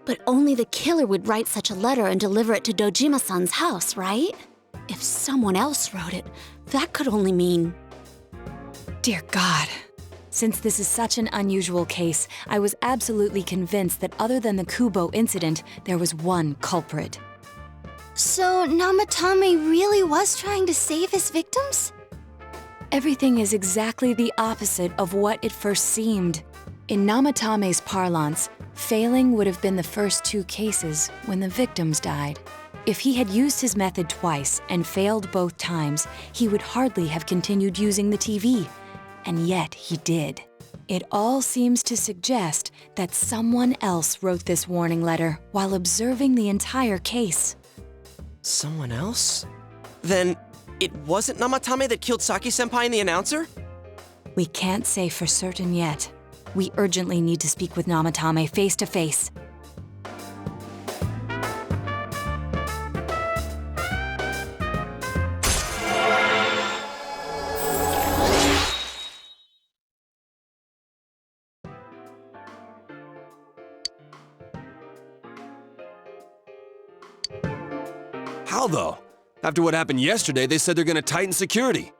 But only the killer would write such a letter and deliver it to Dojima-san's house, right? If someone else wrote it, that could only mean... Dear God. Since this is such an unusual case, I was absolutely convinced that other than the Kubo incident, there was one culprit. So Namatame really was trying to save his victims? Everything is exactly the opposite of what it first seemed. In Namatame's parlance, failing would have been the first 2 cases when the victims died. If he had used his method twice and failed both times, he would hardly have continued using the TV. And yet he did. It all seems to suggest that someone else wrote this warning letter while observing the entire case. Someone else? Then, It wasn't Namatame that killed Saki-senpai and the announcer? We can't say for certain yet. We urgently need to speak with Namatame face to face. How though? After what happened yesterday, they said they're gonna tighten security.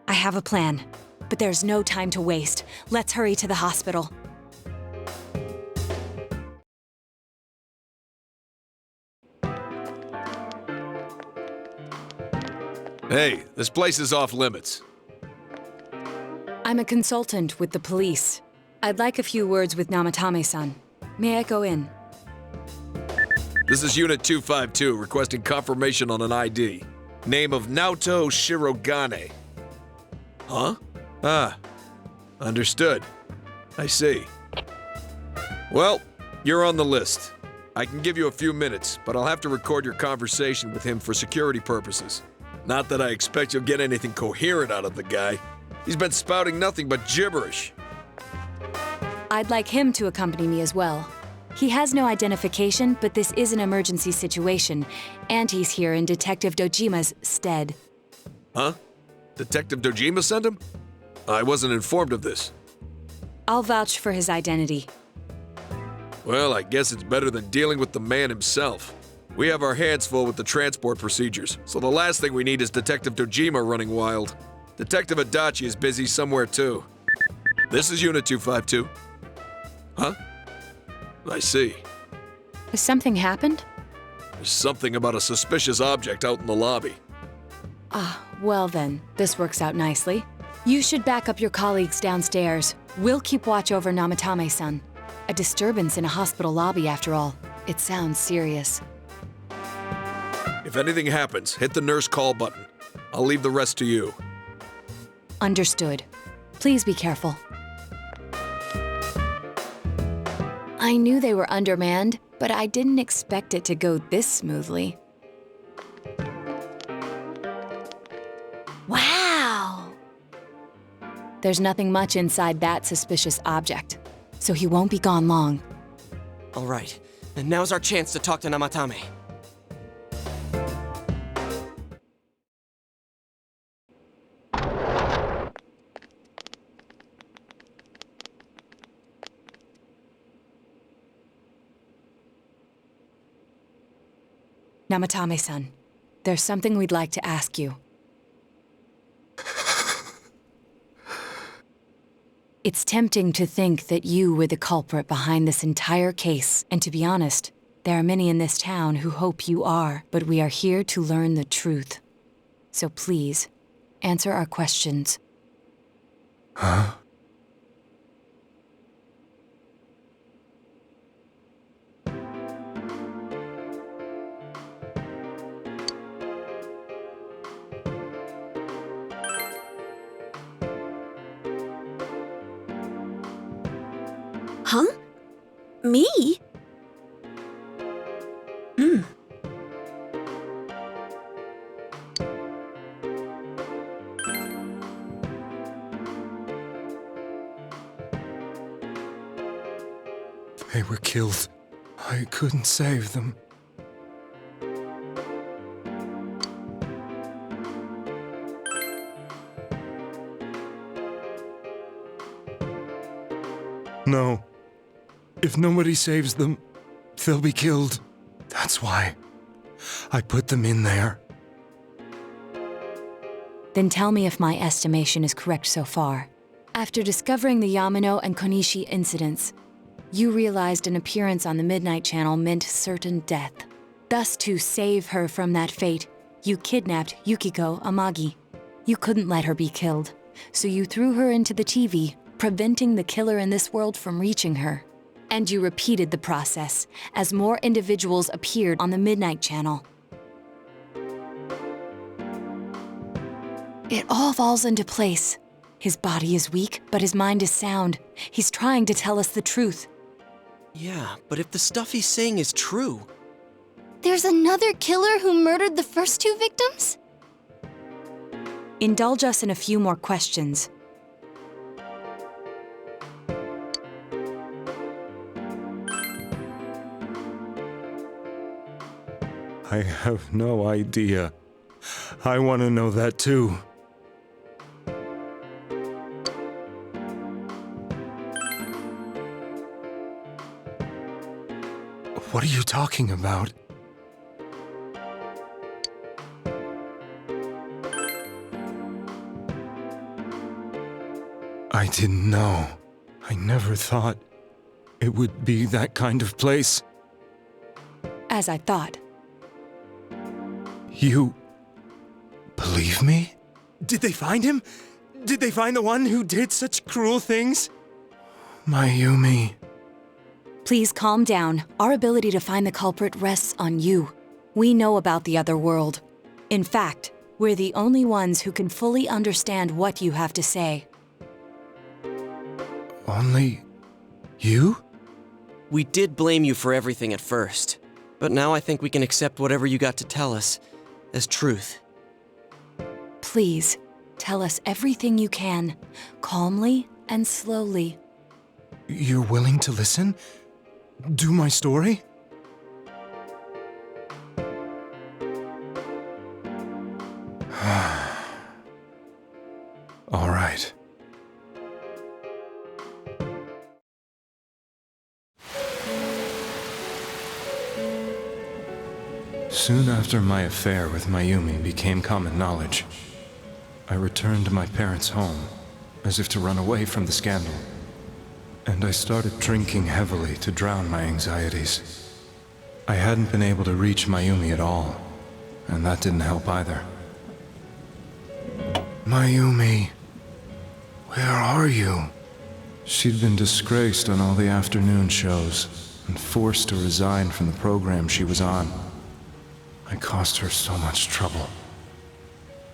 I have a plan, but there's no time to waste. Let's hurry to the hospital. Hey, this place is off limits. I'm a consultant with the police. I'd like a few words with Namatame-san. May I go in? This is Unit 252, requesting confirmation on an ID. Name of Naoto Shirogane. Huh? Ah. Understood. I see. Well, you're on the list. I can give you a few minutes, but I'll have to record your conversation with him for security purposes. Not that I expect you'll get anything coherent out of the guy. He's been spouting nothing but gibberish. I'd like him to accompany me as well. He has no identification, but this is an emergency situation, and he's here in Detective Dojima's stead. Huh? Detective Dojima sent him? I wasn't informed of this. I'll vouch for his identity. Well, I guess it's better than dealing with the man himself. We have our hands full with the transport procedures, so the last thing we need is Detective Dojima running wild. Detective Adachi is busy somewhere too. This is Unit 252. Huh? I see. Has something happened? There's something about a suspicious object out in the lobby. Ah, well then, this works out nicely. You should back up your colleagues downstairs. We'll keep watch over Namatame-san. A disturbance in a hospital lobby, after all. It sounds serious. If anything happens, hit the nurse call button. I'll leave the rest to you. Understood. Please be careful. I knew they were undermanned, but I didn't expect it to go this smoothly. Wow! There's nothing much inside that suspicious object, so he won't be gone long. All right, and now's our chance to talk to Namatame. Namatame-san, there's something we'd like to ask you. It's tempting to think that you were the culprit behind this entire case, and to be honest, there are many in this town who hope you are, but we are here to learn the truth. So please, answer our questions. Huh? Huh? Me? They were killed. I couldn't save them. No. If nobody saves them, they'll be killed. That's why I put them in there. Then tell me if my estimation is correct so far. After discovering the Yamano and Konishi incidents, you realized an appearance on the Midnight Channel meant certain death. Thus, to save her from that fate, you kidnapped Yukiko Amagi. You couldn't let her be killed, so you threw her into the TV, preventing the killer in this world from reaching her. And you repeated the process as more individuals appeared on the Midnight Channel. It all falls into place. His body is weak, but his mind is sound. He's trying to tell us the truth. Yeah, but if the stuff he's saying is true... There's another killer who murdered the first two victims? Indulge us in a few more questions. I have no idea. I want to know that too. What are you talking about? I didn't know. I never thought it would be that kind of place. As I thought. You believe me? Did they find him? Did they find the one who did such cruel things? Mayumi. Please calm down. Our ability to find the culprit rests on you. We know about the other world. In fact, we're the only ones who can fully understand what you have to say. Only you? We did blame you for everything at first, but now I think we can accept whatever you got to tell us as truth. Please, tell us everything you can, calmly and slowly. You're willing to listen? Do my story? All right. Soon after my affair with Mayumi became common knowledge, I returned to my parents' home, as if to run away from the scandal. And I started drinking heavily to drown my anxieties. I hadn't been able to reach Mayumi at all, and that didn't help either. Mayumi, where are you? She'd been disgraced on all the afternoon shows and forced to resign from the program she was on. I caused her so much trouble.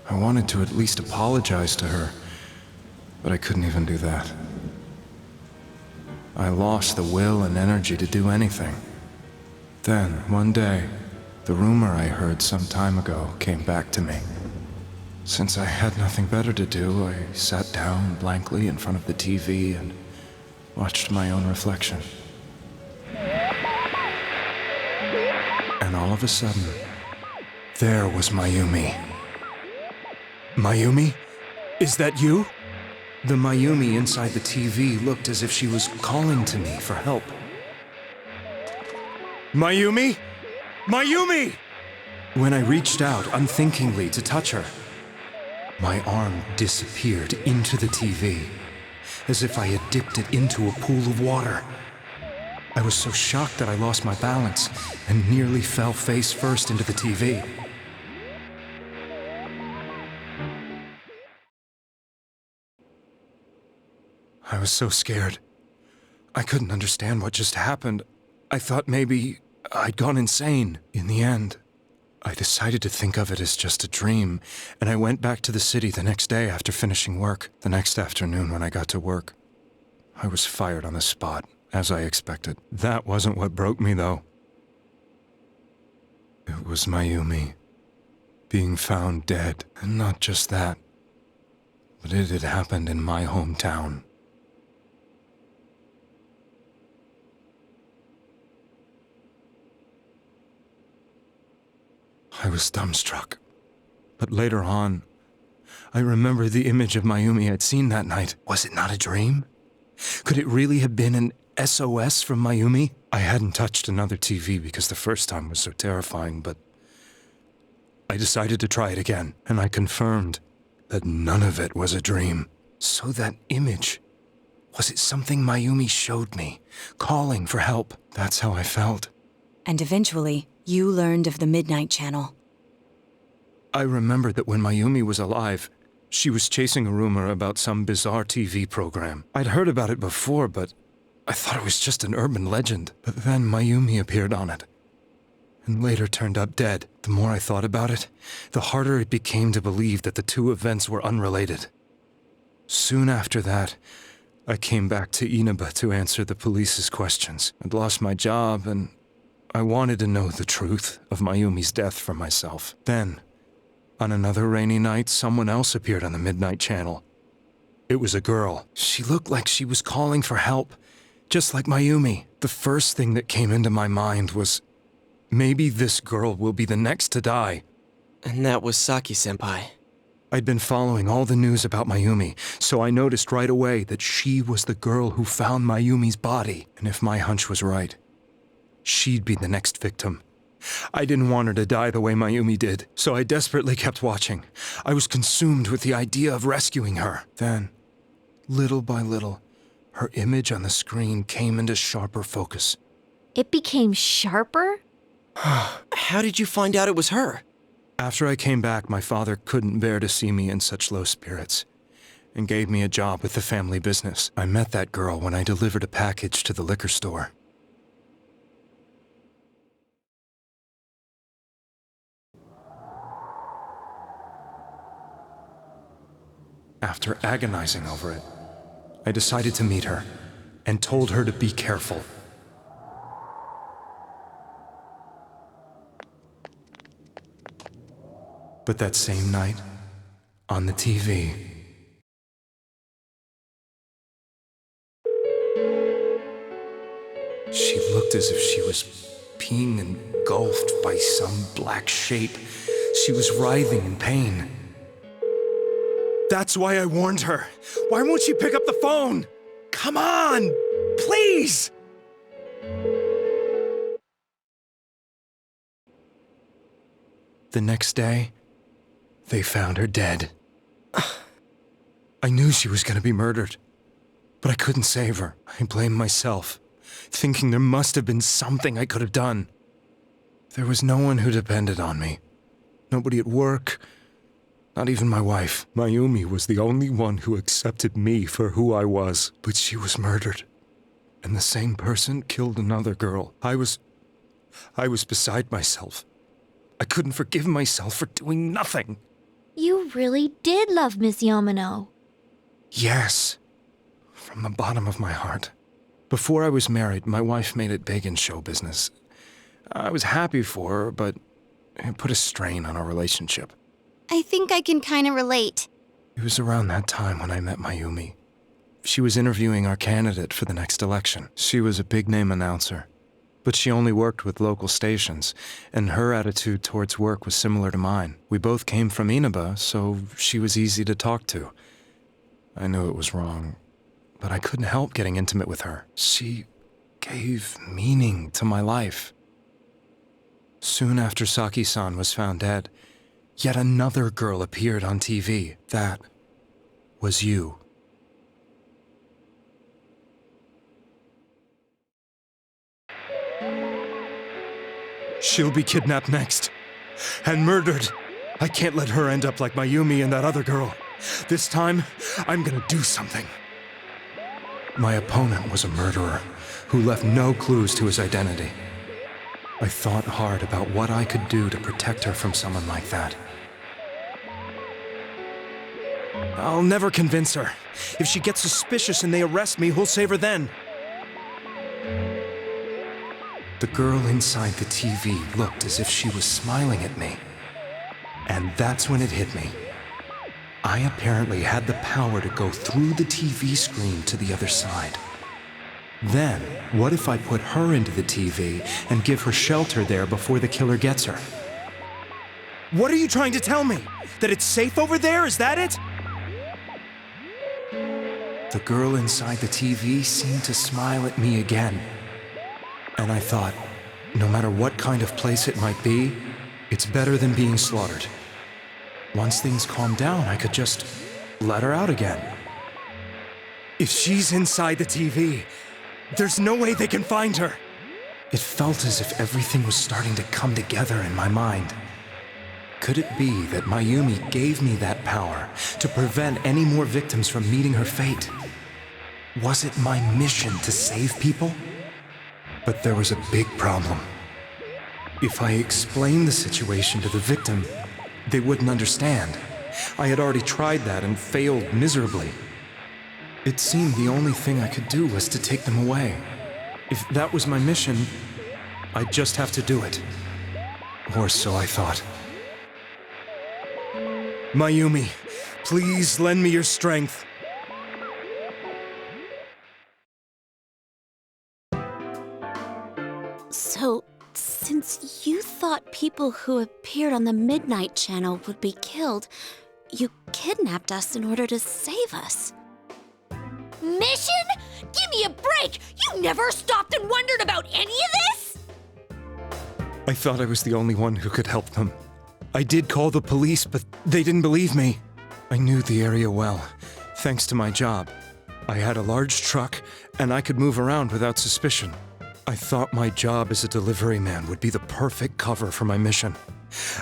I wanted to at least apologize to her, but I couldn't even do that. I lost the will and energy to do anything. Then, one day, the rumor I heard some time ago came back to me. Since I had nothing better to do, I sat down blankly in front of the TV and watched my own reflection. And all of a sudden, there was Mayumi. Mayumi? Is that you? The Mayumi inside the TV looked as if she was calling to me for help. Mayumi? Mayumi! When I reached out unthinkingly to touch her, my arm disappeared into the TV, as if I had dipped it into a pool of water. I was so shocked that I lost my balance and nearly fell face first into the TV. I was so scared. I couldn't understand what just happened. I thought maybe I'd gone insane. In the end, I decided to think of it as just a dream, and I went back to the city the next day after finishing work. The next afternoon when I got to work, I was fired on the spot, as I expected. That wasn't what broke me, though. It was Mayumi being found dead, and not just that, but it had happened in my hometown. I was dumbstruck. But later on, I remembered the image of Mayumi I'd seen that night. Was it not a dream? Could it really have been an SOS from Mayumi? I hadn't touched another TV because the first time was so terrifying, but I decided to try it again, and I confirmed that none of it was a dream. So that image, was it something Mayumi showed me, calling for help? That's how I felt. And eventually, you learned of the Midnight Channel. I remembered that when Mayumi was alive, she was chasing a rumor about some bizarre TV program. I'd heard about it before, but I thought it was just an urban legend. But then Mayumi appeared on it, and later turned up dead. The more I thought about it, the harder it became to believe that the two events were unrelated. Soon after that, I came back to Inaba to answer the police's questions. I'd lost my job, and I wanted to know the truth of Mayumi's death for myself. Then, On another rainy night, someone else appeared on the Midnight Channel. It was a girl. She looked like she was calling for help, just like Mayumi. The first thing that came into my mind was, maybe this girl will be the next to die. And that was Saki-senpai. I'd been following all the news about Mayumi, so I noticed right away that she was the girl who found Mayumi's body. And if my hunch was right, she'd be the next victim. I didn't want her to die the way Mayumi did, so I desperately kept watching. I was consumed with the idea of rescuing her. Then, little by little, her image on the screen came into sharper focus. It became sharper? How did you find out it was her? After I came back, my father couldn't bear to see me in such low spirits and gave me a job with the family business. I met that girl when I delivered a package to the liquor store. After agonizing over it, I decided to meet her and told her to be careful. But that same night, on the TV, she looked as if she was being engulfed by some black shape. She was writhing in pain. That's why I warned her. Why won't she pick up the phone? Come on, please! The next day, they found her dead. I knew she was going to be murdered, but I couldn't save her. I blamed myself, thinking there must have been something I could have done. There was no one who depended on me. Nobody at work, not even my wife. Mayumi was the only one who accepted me for who I was, but she was murdered. And the same person killed another girl. I was beside myself. I couldn't forgive myself for doing nothing. You really did love Miss Yamano. Yes, from the bottom of my heart. Before I was married, my wife made it big in show business. I was happy for her, but it put a strain on our relationship. I think I can kind of relate. It was around that time when I met Mayumi. She was interviewing our candidate for the next election. She was a big-name announcer, but she only worked with local stations, and her attitude towards work was similar to mine. We both came from Inaba, so she was easy to talk to. I knew it was wrong, but I couldn't help getting intimate with her. She gave meaning to my life. Soon after Saki-san was found dead, yet another girl appeared on TV. That was you. She'll be kidnapped next. And murdered. I can't let her end up like Mayumi and that other girl. This time, I'm gonna do something. My opponent was a murderer who left no clues to his identity. I thought hard about what I could do to protect her from someone like that. I'll never convince her. If she gets suspicious and they arrest me, who'll save her then? The girl inside the TV looked as if she was smiling at me. And that's when it hit me. I apparently had the power to go through the TV screen to the other side. Then, what if I put her into the TV and give her shelter there before the killer gets her? What are you trying to tell me? That it's safe over there? Is that it? The girl inside the TV seemed to smile at me again. And I thought, no matter what kind of place it might be, it's better than being slaughtered. Once things calmed down, I could just let her out again. If she's inside the TV, there's no way they can find her. It felt as if everything was starting to come together in my mind. Could it be that Mayumi gave me that power to prevent any more victims from meeting her fate? Was it my mission to save people? But there was a big problem. If I explained the situation to the victim, they wouldn't understand. I had already tried that and failed miserably. It seemed the only thing I could do was to take them away. If that was my mission, I'd just have to do it. Or so I thought. Mayumi, please lend me your strength. So, since you thought people who appeared on the Midnight Channel would be killed, you kidnapped us in order to save us. Mission? Give me a break! You never stopped and wondered about any of this? I thought I was the only one who could help them. I did call the police, but they didn't believe me. I knew the area well, thanks to my job. I had a large truck, and I could move around without suspicion. I thought my job as a delivery man would be the perfect cover for my mission.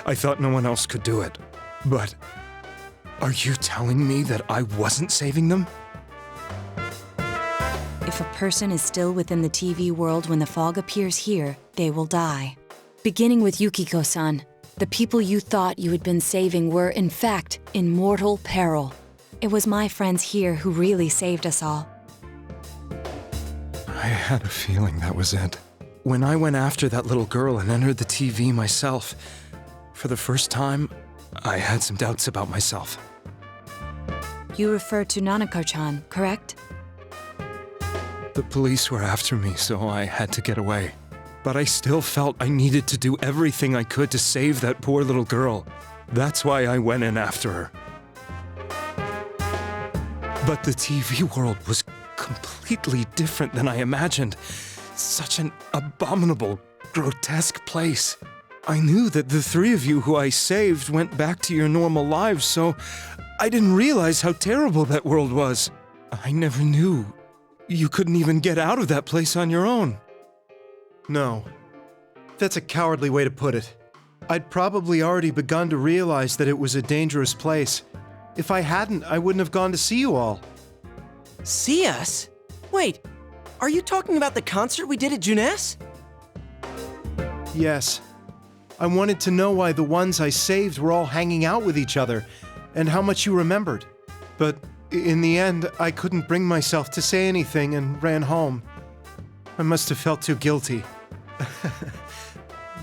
I thought no one else could do it. But are you telling me that I wasn't saving them? If a person is still within the TV world when the fog appears here, they will die. Beginning with Yukiko-san, the people you thought you had been saving were, in fact, in mortal peril. It was my friends here who really saved us all. I had a feeling that was it. When I went after that little girl and entered the TV myself, for the first time, I had some doubts about myself. You refer to Nanako-chan, correct? The police were after me, so I had to get away. But I still felt I needed to do everything I could to save that poor little girl. That's why I went in after her. But the TV world was completely different than I imagined. Such an abominable, grotesque place. I knew that the three of you who I saved went back to your normal lives, so I didn't realize how terrible that world was. I never knew you couldn't even get out of that place on your own. No. That's a cowardly way to put it. I'd probably already begun to realize that it was a dangerous place. If I hadn't, I wouldn't have gone to see you all. See us? Wait, are you talking about the concert we did at Junes? Yes. I wanted to know why the ones I saved were all hanging out with each other, and how much you remembered. But in the end, I couldn't bring myself to say anything and ran home. I must have felt too guilty.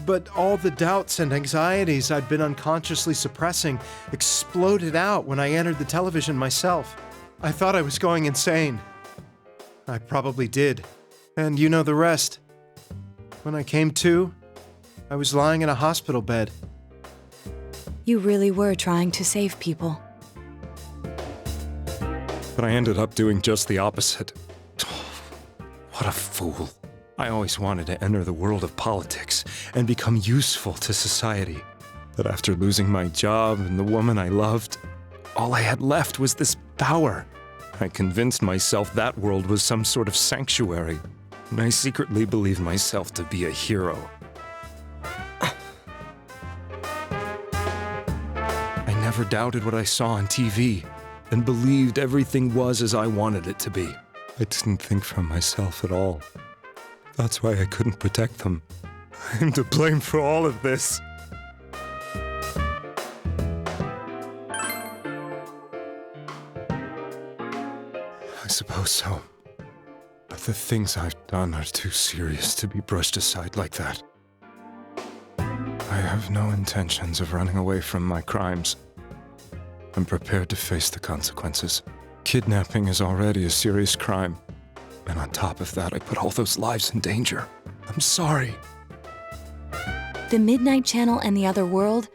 But all the doubts and anxieties I'd been unconsciously suppressing exploded out when I entered the television myself. I thought I was going insane. I probably did. And you know the rest. When I came to, I was lying in a hospital bed. You really were trying to save people. But I ended up doing just the opposite. What a fool. I always wanted to enter the world of politics and become useful to society. But after losing my job and the woman I loved, all I had left was this power. I convinced myself that world was some sort of sanctuary, and I secretly believed myself to be a hero. I never doubted what I saw on TV, and believed everything was as I wanted it to be. I didn't think for myself at all. That's why I couldn't protect them. I'm to blame for all of this. I suppose so. But the things I've done are too serious to be brushed aside like that. I have no intentions of running away from my crimes. I'm prepared to face the consequences. Kidnapping is already a serious crime. And on top of that, I put all those lives in danger. I'm sorry. The Midnight Channel and the other world,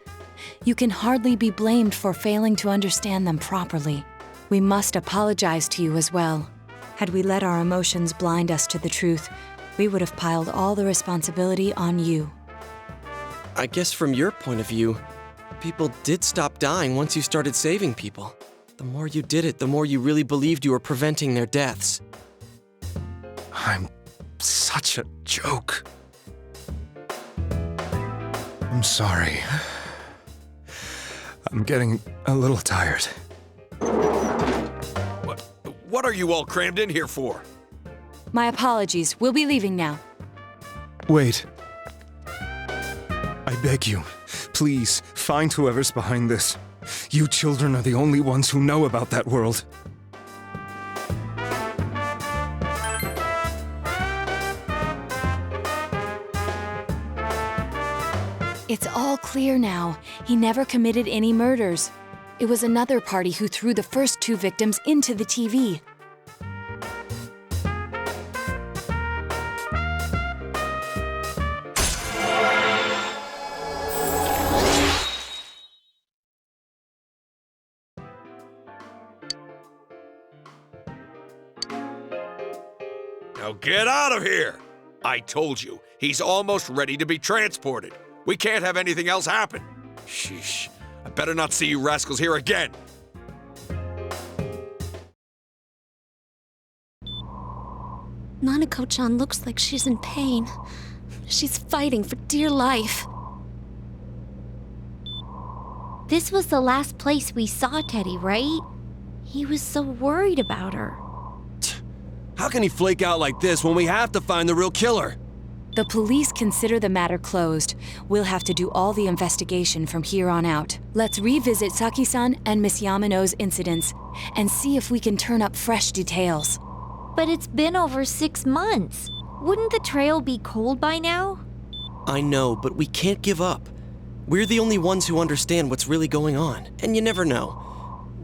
you can hardly be blamed for failing to understand them properly. We must apologize to you as well. Had we let our emotions blind us to the truth, we would have piled all the responsibility on you. I guess from your point of view, people did stop dying once you started saving people. The more you did it, the more you really believed you were preventing their deaths. I'm such a joke. I'm sorry. I'm getting a little tired. What are you all crammed in here for? My apologies. We'll be leaving now. Wait. I beg you, please, find whoever's behind this. You children are the only ones who know about that world. It's all clear now. He never committed any murders. It was another party who threw the first 2 victims into the TV. Now get out of here! I told you, he's almost ready to be transported. We can't have anything else happen. Sheesh. I better not see you rascals here again. Nanako-chan looks like she's in pain. She's fighting for dear life. This was the last place we saw Teddy, right? He was so worried about her. How can he flake out like this when we have to find the real killer? The police consider the matter closed. We'll have to do all the investigation from here on out. Let's revisit Saki-san and Miss Yamano's incidents and see if we can turn up fresh details. But it's been over 6 months. Wouldn't the trail be cold by now? I know, but we can't give up. We're the only ones who understand what's really going on, and you never know.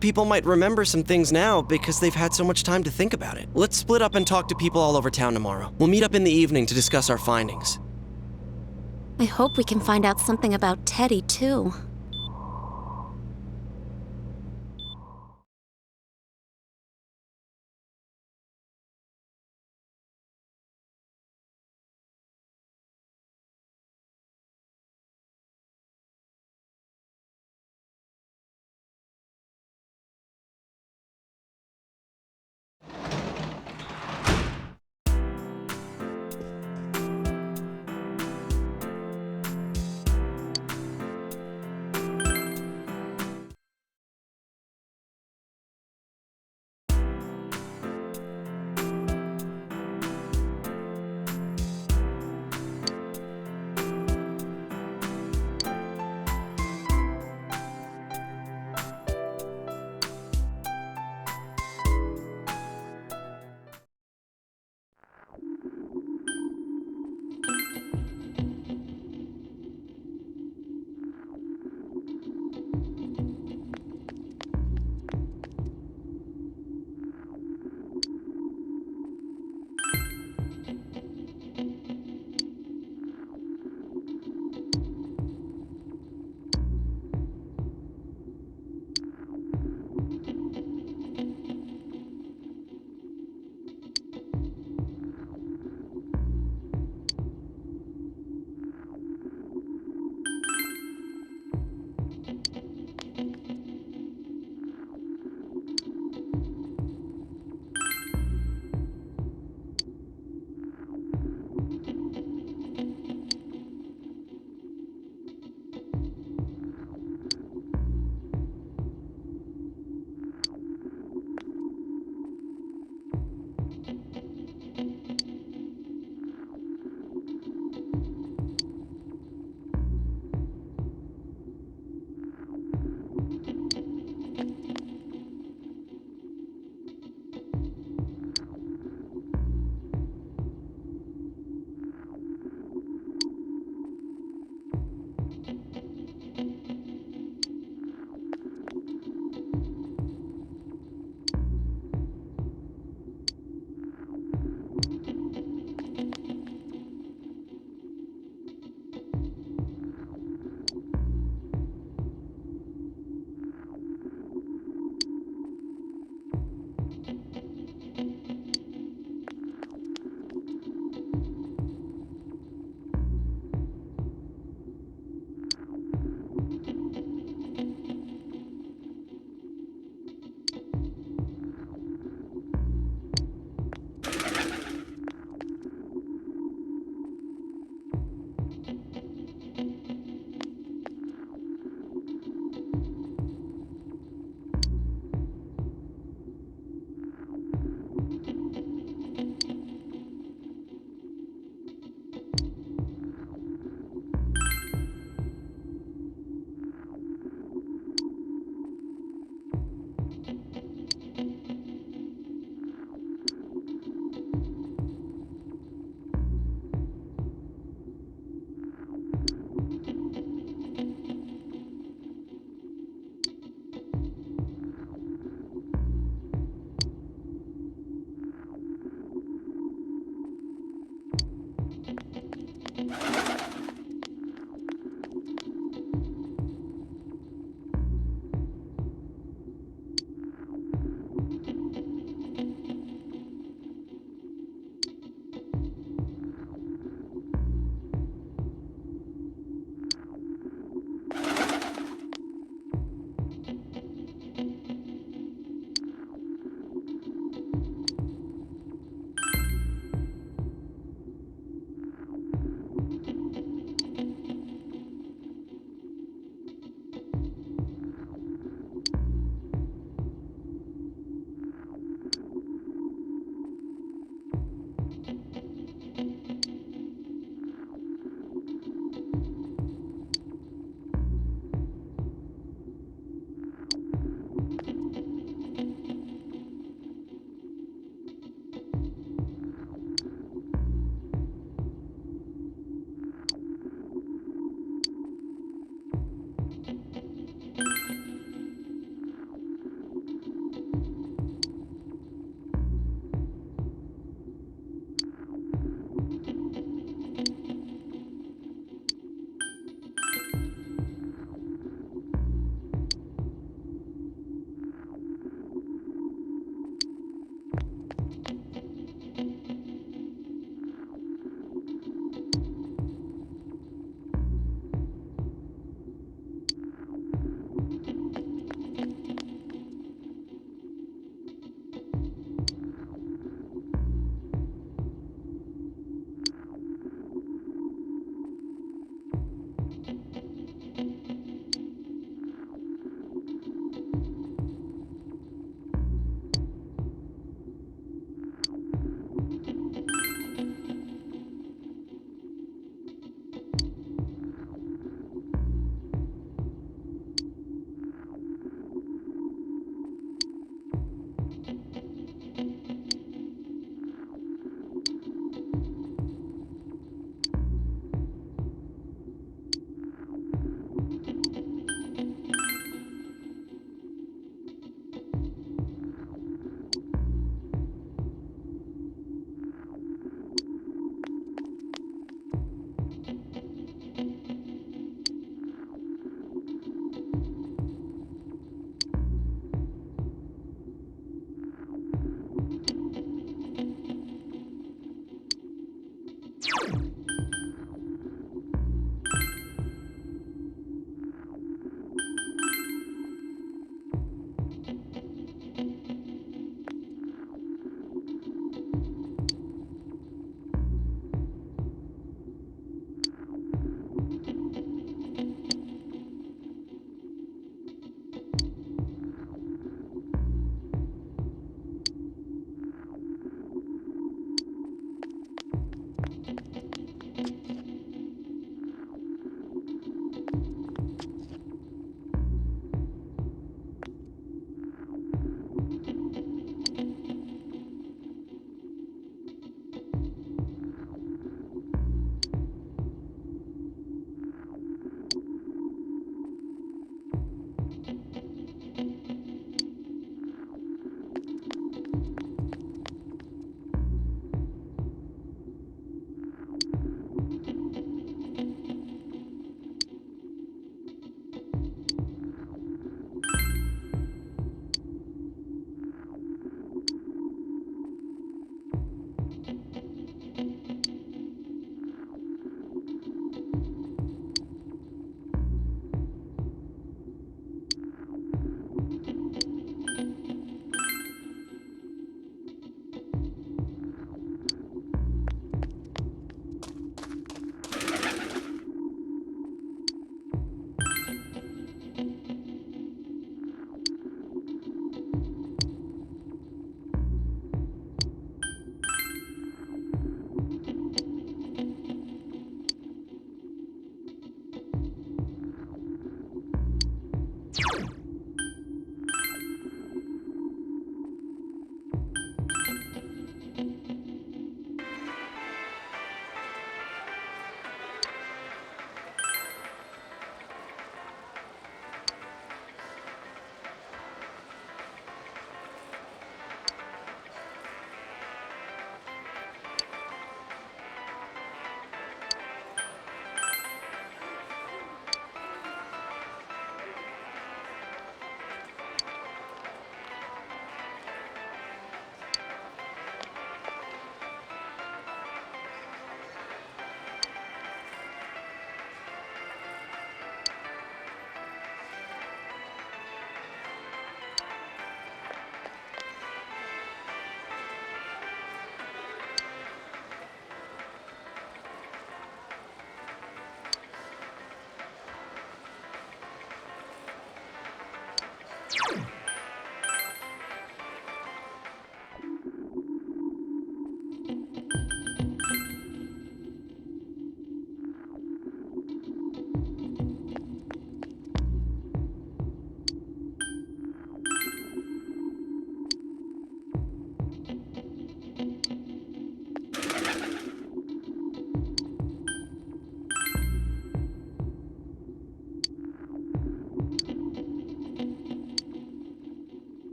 People might remember some things now because they've had so much time to think about it. Let's split up and talk to people all over town tomorrow. We'll meet up in the evening to discuss our findings. I hope we can find out something about Teddy, too.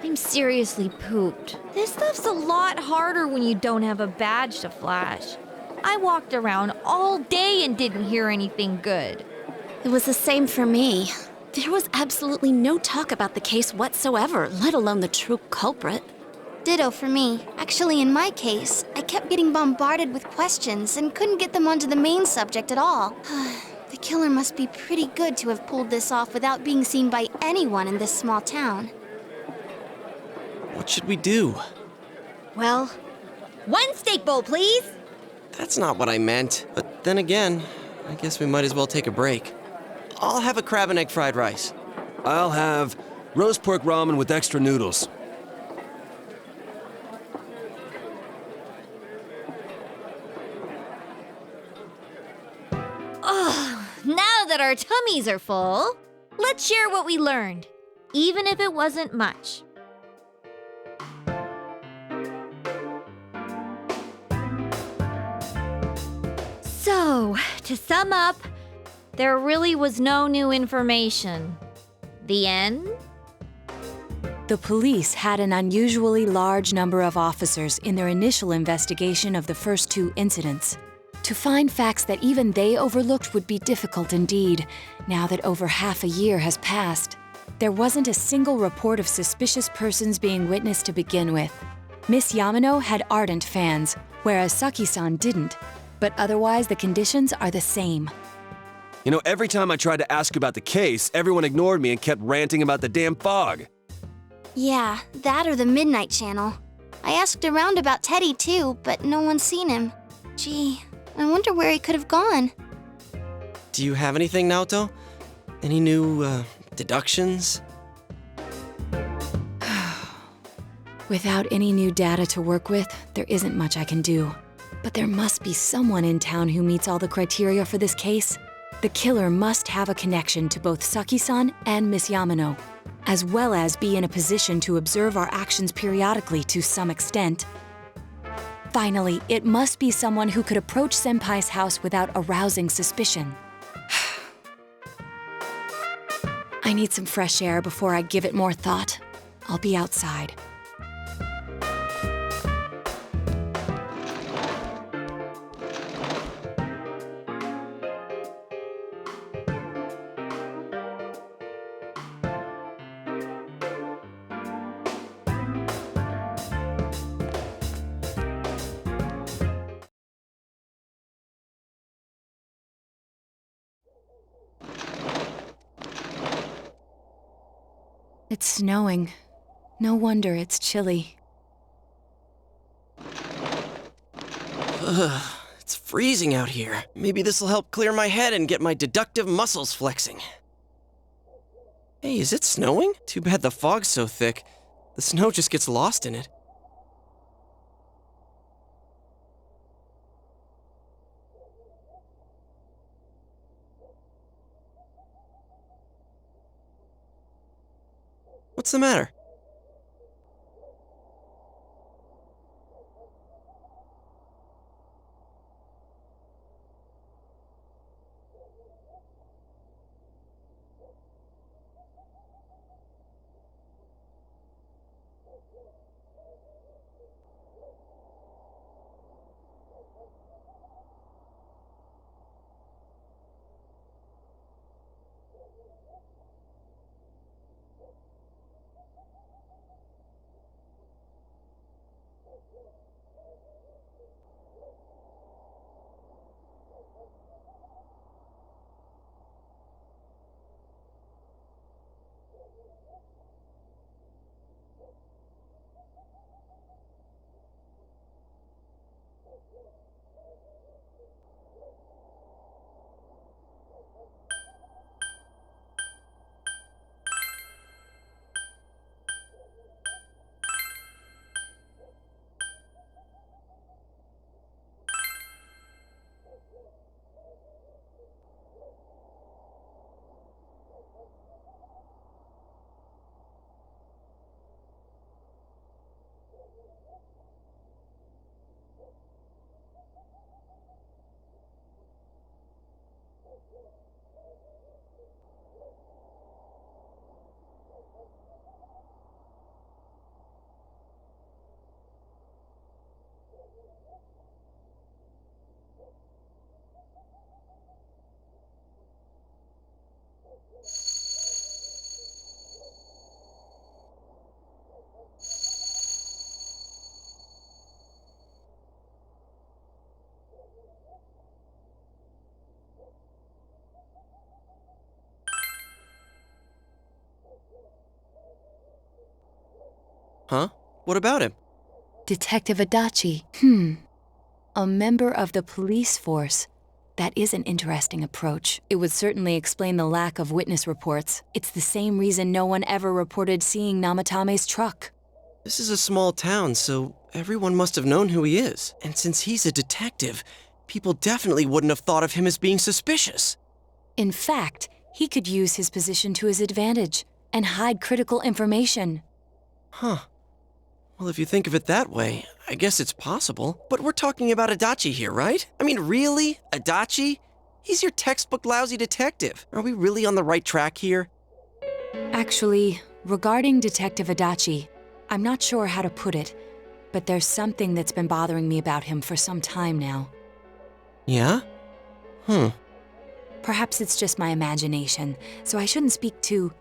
I'm seriously pooped. This stuff's a lot harder when you don't have a badge to flash. I walked around all day and didn't hear anything good. It was the same for me. There was absolutely no talk about the case whatsoever, let alone the true culprit. Ditto for me. Actually, in my case, I kept getting bombarded with questions and couldn't get them onto the main subject at all. The killer must be pretty good to have pulled this off without being seen by anyone in this small town. What should we do? Well, one steak bowl, please. That's not what I meant. But then again, I guess we might as well take a break. I'll have a crab and egg fried rice. I'll have roast pork ramen with extra noodles. Oh, now that our tummies are full, let's share what we learned, even if it wasn't much. So, to sum up, there really was no new information. The end? The police had an unusually large number of officers in their initial investigation of the first two incidents. To find facts that even they overlooked would be difficult indeed, now that over half a year has passed. There wasn't a single report of suspicious persons being witnessed to begin with. Miss Yamano had ardent fans, whereas Saki-san didn't. But otherwise, the conditions are the same. You know, every time I tried to ask about the case, everyone ignored me and kept ranting about the damn fog. Yeah, that or the Midnight Channel. I asked around about Teddy too, but no one's seen him. Gee, I wonder where he could have gone. Do you have anything, Naoto? Any new, deductions? Without any new data to work with, there isn't much I can do. But there must be someone in town who meets all the criteria for this case. The killer must have a connection to both Saki-san and Miss Yamano, as well as be in a position to observe our actions periodically to some extent. Finally, it must be someone who could approach Senpai's house without arousing suspicion. I need some fresh air before I give it more thought. I'll be outside. It's snowing. No wonder it's chilly. Ugh, it's freezing out here. Maybe this'll help clear my head and get my deductive muscles flexing. Hey, is it snowing? Too bad the fog's so thick. The snow just gets lost in it. What's the matter? Huh? What about him? Detective Adachi. A member of the police force. That is an interesting approach. It would certainly explain the lack of witness reports. It's the same reason no one ever reported seeing Namatame's truck. This is a small town, so everyone must have known who he is. And since he's a detective, people definitely wouldn't have thought of him as being suspicious. In fact, he could use his position to his advantage and hide critical information. Huh. Well, if you think of it that way, I guess it's possible. But we're talking about Adachi here, right? I mean, really? Adachi? He's your textbook lousy detective. Are we really on the right track here? Actually, regarding Detective Adachi, I'm not sure how to put it, but there's something that's been bothering me about him for some time now. Yeah? Perhaps it's just my imagination, so I shouldn't speak too...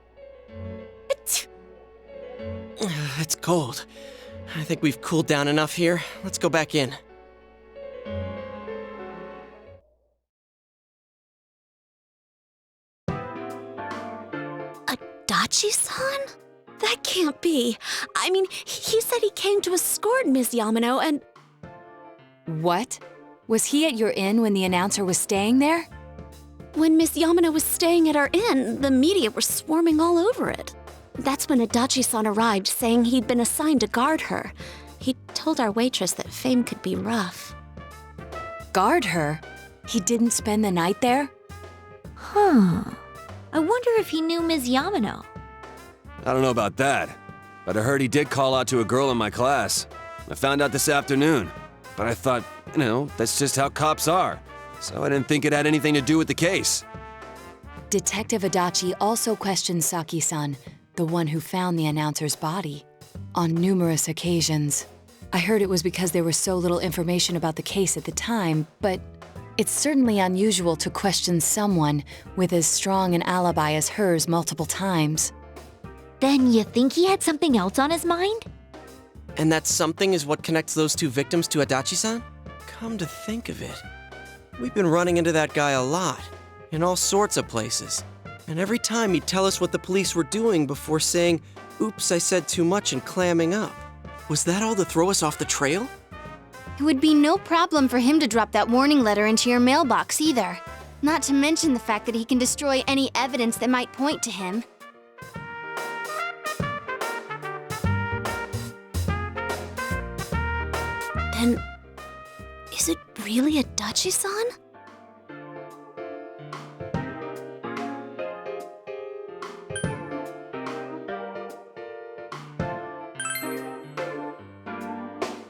It's cold. I think we've cooled down enough here. Let's go back in. Adachi-san? That can't be. I mean, he said he came to escort Ms. Yamano and... What? Was he at your inn when the announcer was staying there? When Ms. Yamano was staying at our inn, the media were swarming all over it. That's when Adachi-san arrived, saying he'd been assigned to guard her. He told our waitress that fame could be rough. Guard her? He didn't spend the night there? Huh. I wonder if he knew Ms. Yamano. I don't know about that, but I heard he did call out to a girl in my class. I found out this afternoon, but I thought, that's just how cops are. So I didn't think it had anything to do with the case. Detective Adachi also questioned Saki-san, the one who found the announcer's body, on numerous occasions. I heard it was because there was so little information about the case at the time, but it's certainly unusual to question someone with as strong an alibi as hers multiple times. Then you think he had something else on his mind? And that something is what connects those two victims to Adachi-san? Come to think of it, we've been running into that guy a lot, in all sorts of places. And every time he'd tell us what the police were doing before saying, "Oops, I said too much," and clamming up. Was that all to throw us off the trail? It would be no problem for him to drop that warning letter into your mailbox either. Not to mention the fact that he can destroy any evidence that might point to him. Then, is it really Adachi-san?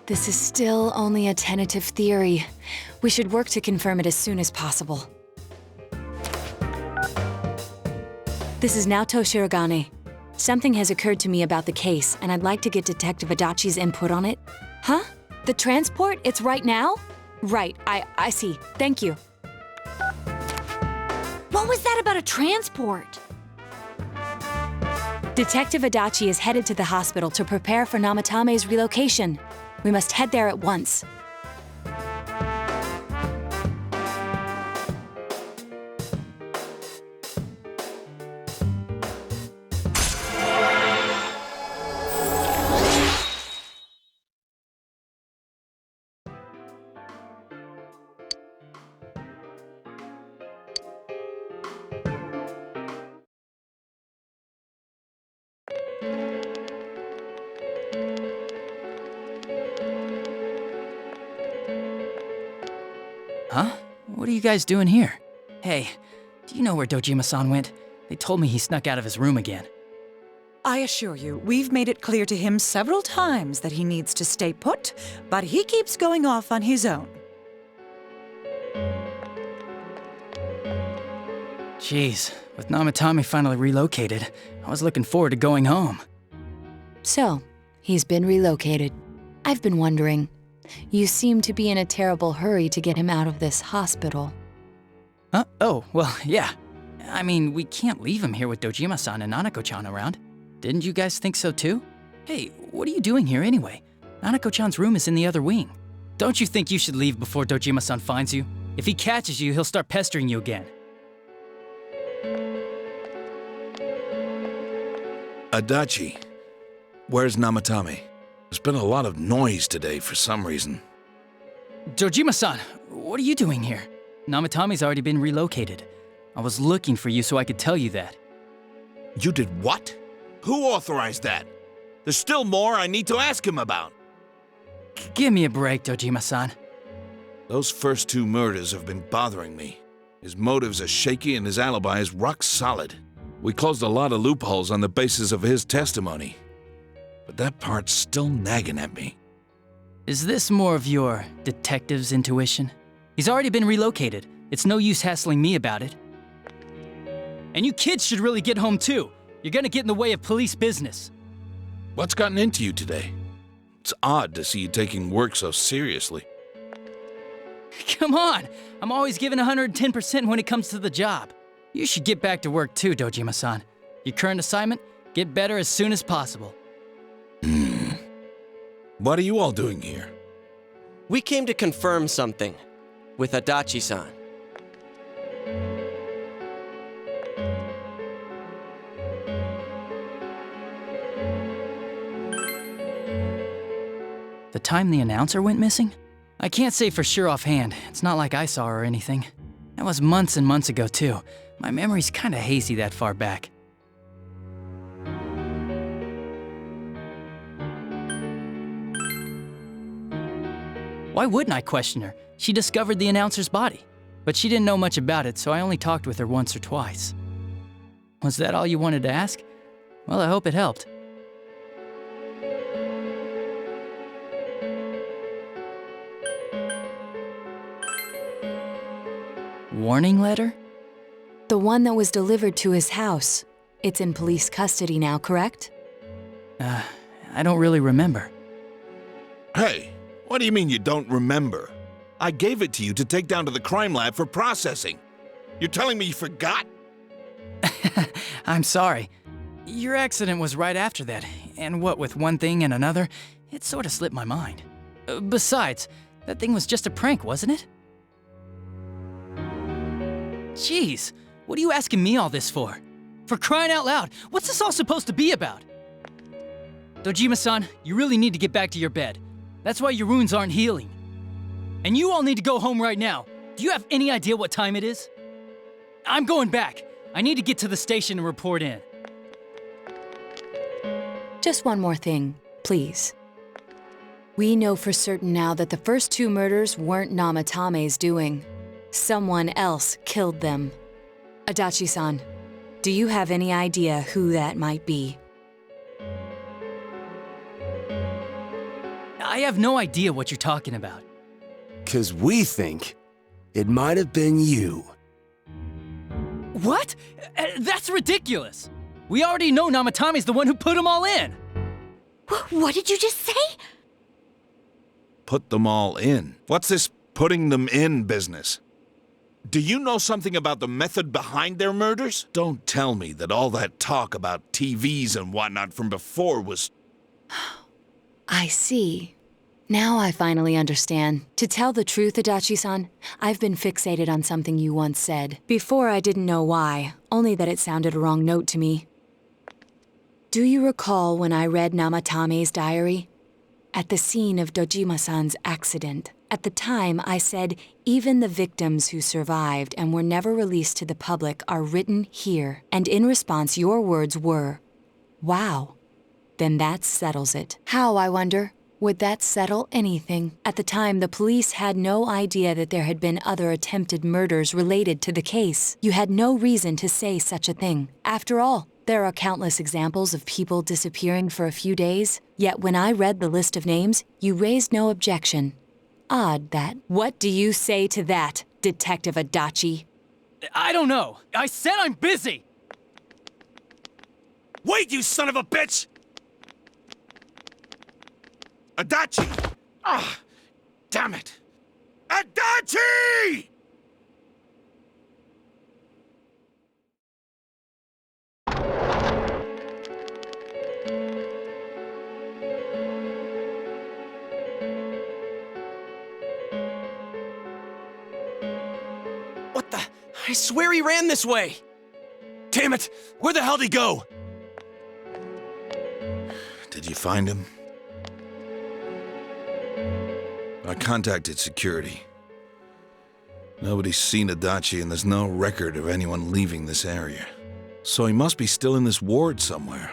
This is still only a tentative theory. We should work to confirm it as soon as possible. This is Naoto Shirogane. Something has occurred to me about the case, and I'd like to get Detective Adachi's input on it. Huh? The transport? It's right now? Right, I see. Thank you. What was that about a transport? Detective Adachi is headed to the hospital to prepare for Namatame's relocation. We must head there at once. Huh? What are you guys doing here? Hey, do you know where Dojima-san went? They told me he snuck out of his room again. I assure you, we've made it clear to him several times that he needs to stay put, but he keeps going off on his own. Jeez, with Namatame finally relocated, I was looking forward to going home. So, he's been relocated. I've been wondering. You seem to be in a terrible hurry to get him out of this hospital. Huh? Oh, well, yeah. I mean, we can't leave him here with Dojima-san and Nanako-chan around. Didn't you guys think so too? Hey, what are you doing here anyway? Nanako-chan's room is in the other wing. Don't you think you should leave before Dojima-san finds you? If he catches you, he'll start pestering you again. Adachi, where's Namatame? There's been a lot of noise today for some reason. Dojima-san, what are you doing here? Namatame's already been relocated. I was looking for you so I could tell you that. You did what? Who authorized that? There's still more I need to ask him about. Give me a break, Dojima-san. Those first two murders have been bothering me. His motives are shaky and his alibi is rock solid. We closed a lot of loopholes on the basis of his testimony. But that part's still nagging at me. Is this more of your detective's intuition? He's already been relocated. It's no use hassling me about it. And you kids should really get home too. You're gonna get in the way of police business. What's gotten into you today? It's odd to see you taking work so seriously. Come on! I'm always giving 110% when it comes to the job. You should get back to work too, Dojima-san. Your current assignment? Get better as soon as possible. What are you all doing here? We came to confirm something with Adachi-san. The time the announcer went missing? I can't say for sure offhand. It's not like I saw her or anything. That was months and months ago too. My memory's kinda hazy that far back. Why wouldn't I question her? She discovered the announcer's body. But she didn't know much about it, so I only talked with her once or twice. Was that all you wanted to ask? Well, I hope it helped. Warning letter? The one that was delivered to his house. It's in police custody now, correct? I don't really remember. Hey, what do you mean you don't remember? I gave it to you to take down to the crime lab for processing. You're telling me you forgot? I'm sorry. Your accident was right after that, and what with one thing and another, it sort of slipped my mind. Besides, that thing was just a prank, wasn't it? Jeez, What are you asking me all this for? For crying out loud, what's this all supposed to be about? Dojima-san, you really need to get back to your bed. That's why your wounds aren't healing. And you all need to go home right now. Do you have any idea what time it is? I'm going back. I need to get to the station and report in. Just one more thing, please. We know for certain now that the first 2 murders weren't Namatame's doing. Someone else killed them. Adachi-san, do you have any idea who that might be? I have no idea what you're talking about. 'Cause we think it might have been you. What? That's ridiculous! We already know Namatame's the one who put them all in! What did you just say? Put them all in? What's this putting them in business? Do you know something about the method behind their murders? Don't tell me that all that talk about TVs and whatnot from before was... I see. Now I finally understand. To tell the truth, Adachi-san, I've been fixated on something you once said. Before I didn't know why, only that it sounded a wrong note to me. Do you recall when I read Namatame's diary? At the scene of Dojima-san's accident, at the time I said, even the victims who survived and were never released to the public are written here. And in response, your words were, wow. Then that settles it. How, I wonder? Would that settle anything? At the time, the police had no idea that there had been other attempted murders related to the case. You had no reason to say such a thing. After all, there are countless examples of people disappearing for a few days. Yet when I read the list of names, you raised no objection. Odd that. What do you say to that, Detective Adachi? I don't know. I said I'm busy! Wait, you son of a bitch! Adachi! Ah, damn it! Adachi! What the? I swear he ran this way! Damn it! Where the hell did he go? Did you find him? I contacted security. Nobody's seen Adachi and there's no record of anyone leaving this area. So he must be still in this ward somewhere.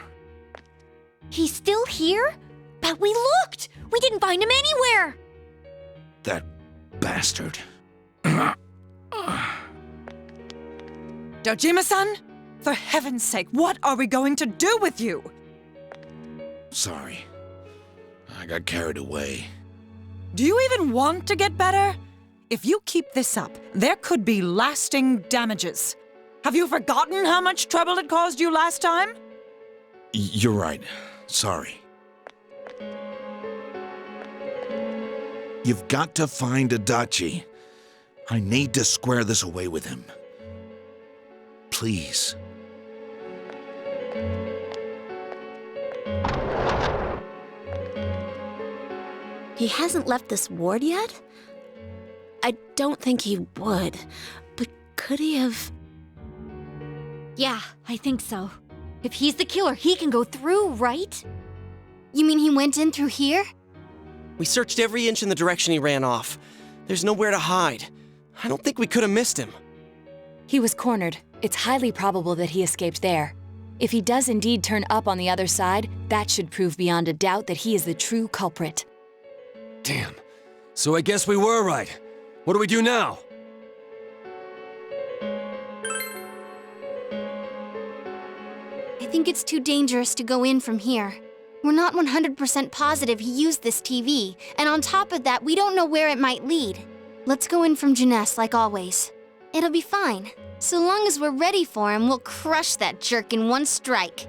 He's still here? But we looked! We didn't find him anywhere! That bastard. Dojima-san? For heaven's sake, what are we going to do with you? Sorry. I got carried away. Do you even want to get better? If you keep this up, there could be lasting damages. Have you forgotten how much trouble it caused you last time? You're right. Sorry. You've got to find Adachi. I need to square this away with him. Please. He hasn't left this ward yet? I don't think he would, but could he have... Yeah, I think so. If he's the killer, he can go through, right? You mean he went in through here? We searched every inch in the direction he ran off. There's nowhere to hide. I don't think we could have missed him. He was cornered. It's highly probable that he escaped there. If he does indeed turn up on the other side, that should prove beyond a doubt that he is the true culprit. Damn. So I guess we were right. What do we do now? I think it's too dangerous to go in from here. We're not 100% positive he used this TV, and on top of that, we don't know where it might lead. Let's go in from Jeunesse like always. It'll be fine. So long as we're ready for him, we'll crush that jerk in one strike.